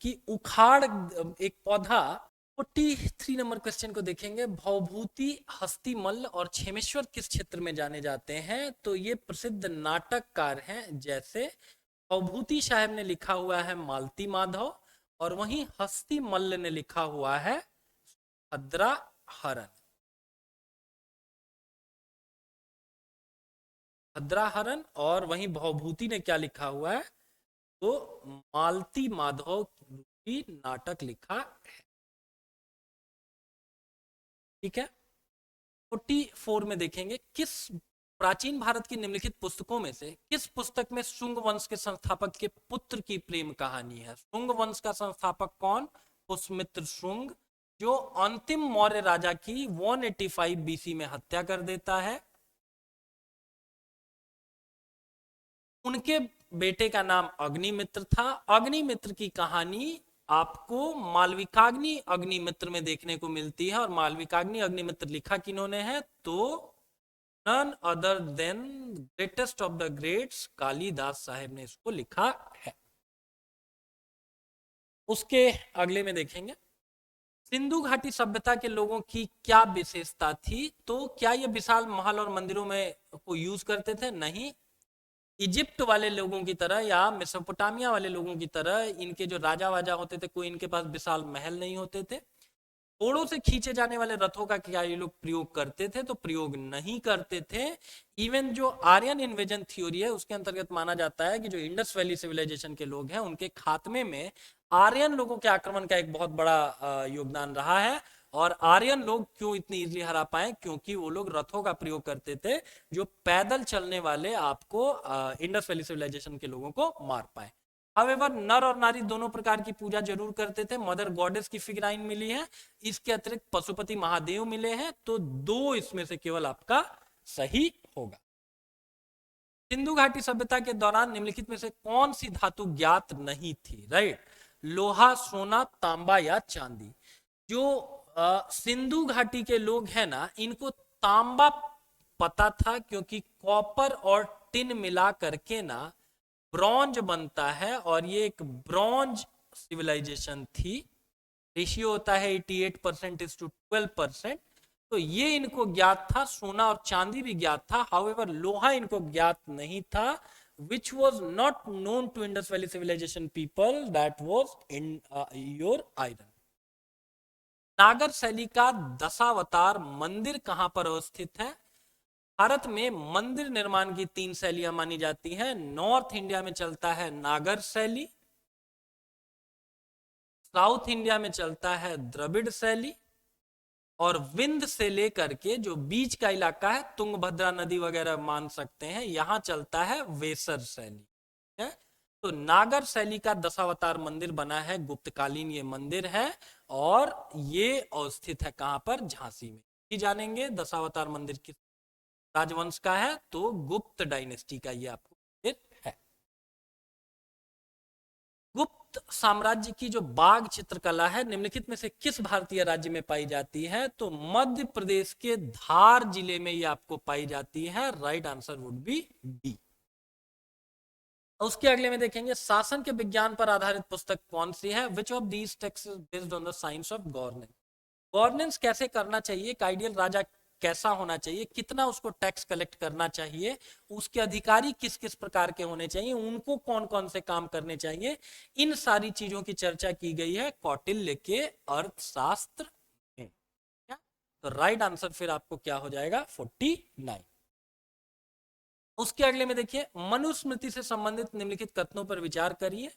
कि उखाड़, एक पौधा। 43 नंबर क्वेश्चन को देखेंगे, भवभूति, हस्तिमल्ल और क्षेमेश्वर किस क्षेत्र में जाने जाते हैं? तो ये प्रसिद्ध नाटककार हैं। जैसे भवभूति साहब ने लिखा हुआ है मालती माधव, और वहीं हस्तिमल्ल ने लिखा हुआ है भद्राहरण। भद्राहरण, और वहीं भवभूति ने क्या लिखा हुआ है, तो मालती माधव की नाटक लिखा है। ठीक है, 44 में देखेंगे, किस प्राचीन भारत की निम्नलिखित पुस्तकों में से किस पुस्तक में शुंग वंश के संस्थापक के पुत्र की प्रेम कहानी है? शुंग वंश का संस्थापक कौन? पुष्यमित्र शुंग, जो अंतिम मौर्य राजा की 185 बीसी में हत्या कर देता है। उनके बेटे का नाम अग्निमित्र था। अग्निमित्र की कहानी आपको मालविकाग्नि अग्निमित्र में देखने को मिलती है, और मालविकाग्नि अग्निमित्र लिखा किन्होंने है? तो none other than greatest of the greats Kalidasa साहेब ने इसको लिखा है। उसके अगले में देखेंगे, सिंधु घाटी सभ्यता के लोगों की क्या विशेषता थी? तो क्या ये विशाल महल और मंदिरों में को यूज करते थे? नहीं। इजिप्ट वाले लोगों की तरह या मेसोपोटामिया वाले लोगों की तरह इनके जो राजा वाजा होते थे, कोई इनके पास विशाल महल नहीं होते थे। घोड़ों से खींचे जाने वाले रथों का क्या ये लोग प्रयोग करते थे? तो प्रयोग नहीं करते थे। इवन जो आर्यन इन्वेजन थ्योरी है उसके अंतर्गत माना जाता है कि जो इंडस वैली सिविलाइजेशन के लोग हैं उनके खात्मे में आर्यन लोगों के आक्रमण का एक बहुत बड़ा योगदान रहा है। और आर्यन लोग क्यों इतनी इजीली हरा पाए? क्योंकि वो लोग रथों का प्रयोग करते थे जो पैदल चलने वाले आपको इंडस वैली सिविलाइजेशन के लोगों को मार पाए। हावेवर नर और नारी दोनों प्रकार की पूजा जरूर करते थे। मदर गॉडेस की फिगराइन मिली है, इसके अतिरिक्त पशुपति महादेव मिले हैं, तो दो इसमें से केवल आपका सही होगा। सिंधु घाटी सभ्यता के दौरान निम्नलिखित में से कौन सी धातु ज्ञात नहीं थी? राइट, लोहा, सोना, तांबा या चांदी। जो सिंधु घाटी के लोग हैं ना, इनको तांबा पता था क्योंकि कॉपर और टिन मिला करके ना ब्रॉन्ज बनता है और ये एक ब्रॉन्ज सिविलाइजेशन थी। रेशियो होता है 88% इज टू 12%। तो ये इनको ज्ञात था। सोना और चांदी भी ज्ञात था, हाउएवर लोहा इनको ज्ञात नहीं था, which was not known to Indus Valley civilization people, that was in your iron। नागर शैली का दशावतार मंदिर कहां पर अवस्थित है? भारत में मंदिर निर्माण की 3 शैलियां मानी जाती हैं। नॉर्थ इंडिया में चलता है नागर शैली, साउथ इंडिया में चलता है द्रविड़ शैली, और विंध्य से लेकर के जो बीच का इलाका है, तुंगभद्रा नदी वगैरह मान सकते हैं, यहां चलता है वेसर शैली है। तो नागर शैली का दशावतार मंदिर बना है, गुप्तकालीन ये मंदिर है और ये अवस्थित है कहां पर? झांसी में। ही जानेंगे दशावतार मंदिर किस राजवंश का है? तो गुप्त डायनेस्टी का ये आपको है। गुप्त साम्राज्य की जो बाघ चित्रकला है निम्नलिखित में से किस भारतीय राज्य में पाई जाती है? तो मध्य प्रदेश के धार जिले में ये आपको पाई जाती है। Right answer would B D. उसके अगले में देखेंगे शासन के विज्ञान पर आधारित पुस्तक कौन सी है? Which of these text is based on the science of governance. Governance कैसे करना चाहिए, एक आइडियल राजा कैसा होना चाहिए, कितना उसको टैक्स कलेक्ट करना चाहिए, उसके अधिकारी किस किस प्रकार के होने चाहिए, उनको कौन कौन से काम करने चाहिए, इन सारी चीजों की चर्चा की गई है कौटिल्य के अर्थशास्त्र में। तो राइट आंसर फिर आपको क्या हो जाएगा? 49। उसके अगले में देखिए, मनुस्मृति से संबंधित निम्नलिखित कथनों पर विचार करिए।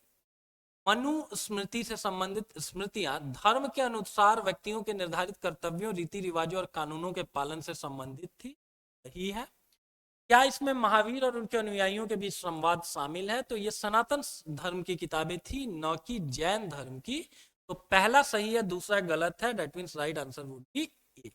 मनुस्मृति से संबंधित स्मृतियां धर्म के अनुसार व्यक्तियों के निर्धारित कर्तव्यों, रीति रिवाजों और कानूनों के पालन से संबंधित थी। सही है। क्या इसमें महावीर और उनके अनुयायियों के बीच संवाद शामिल है? तो ये सनातन धर्म की किताबें थी, न कि जैन धर्म की। तो पहला सही है, दूसरा गलत है। That means right answer would B A.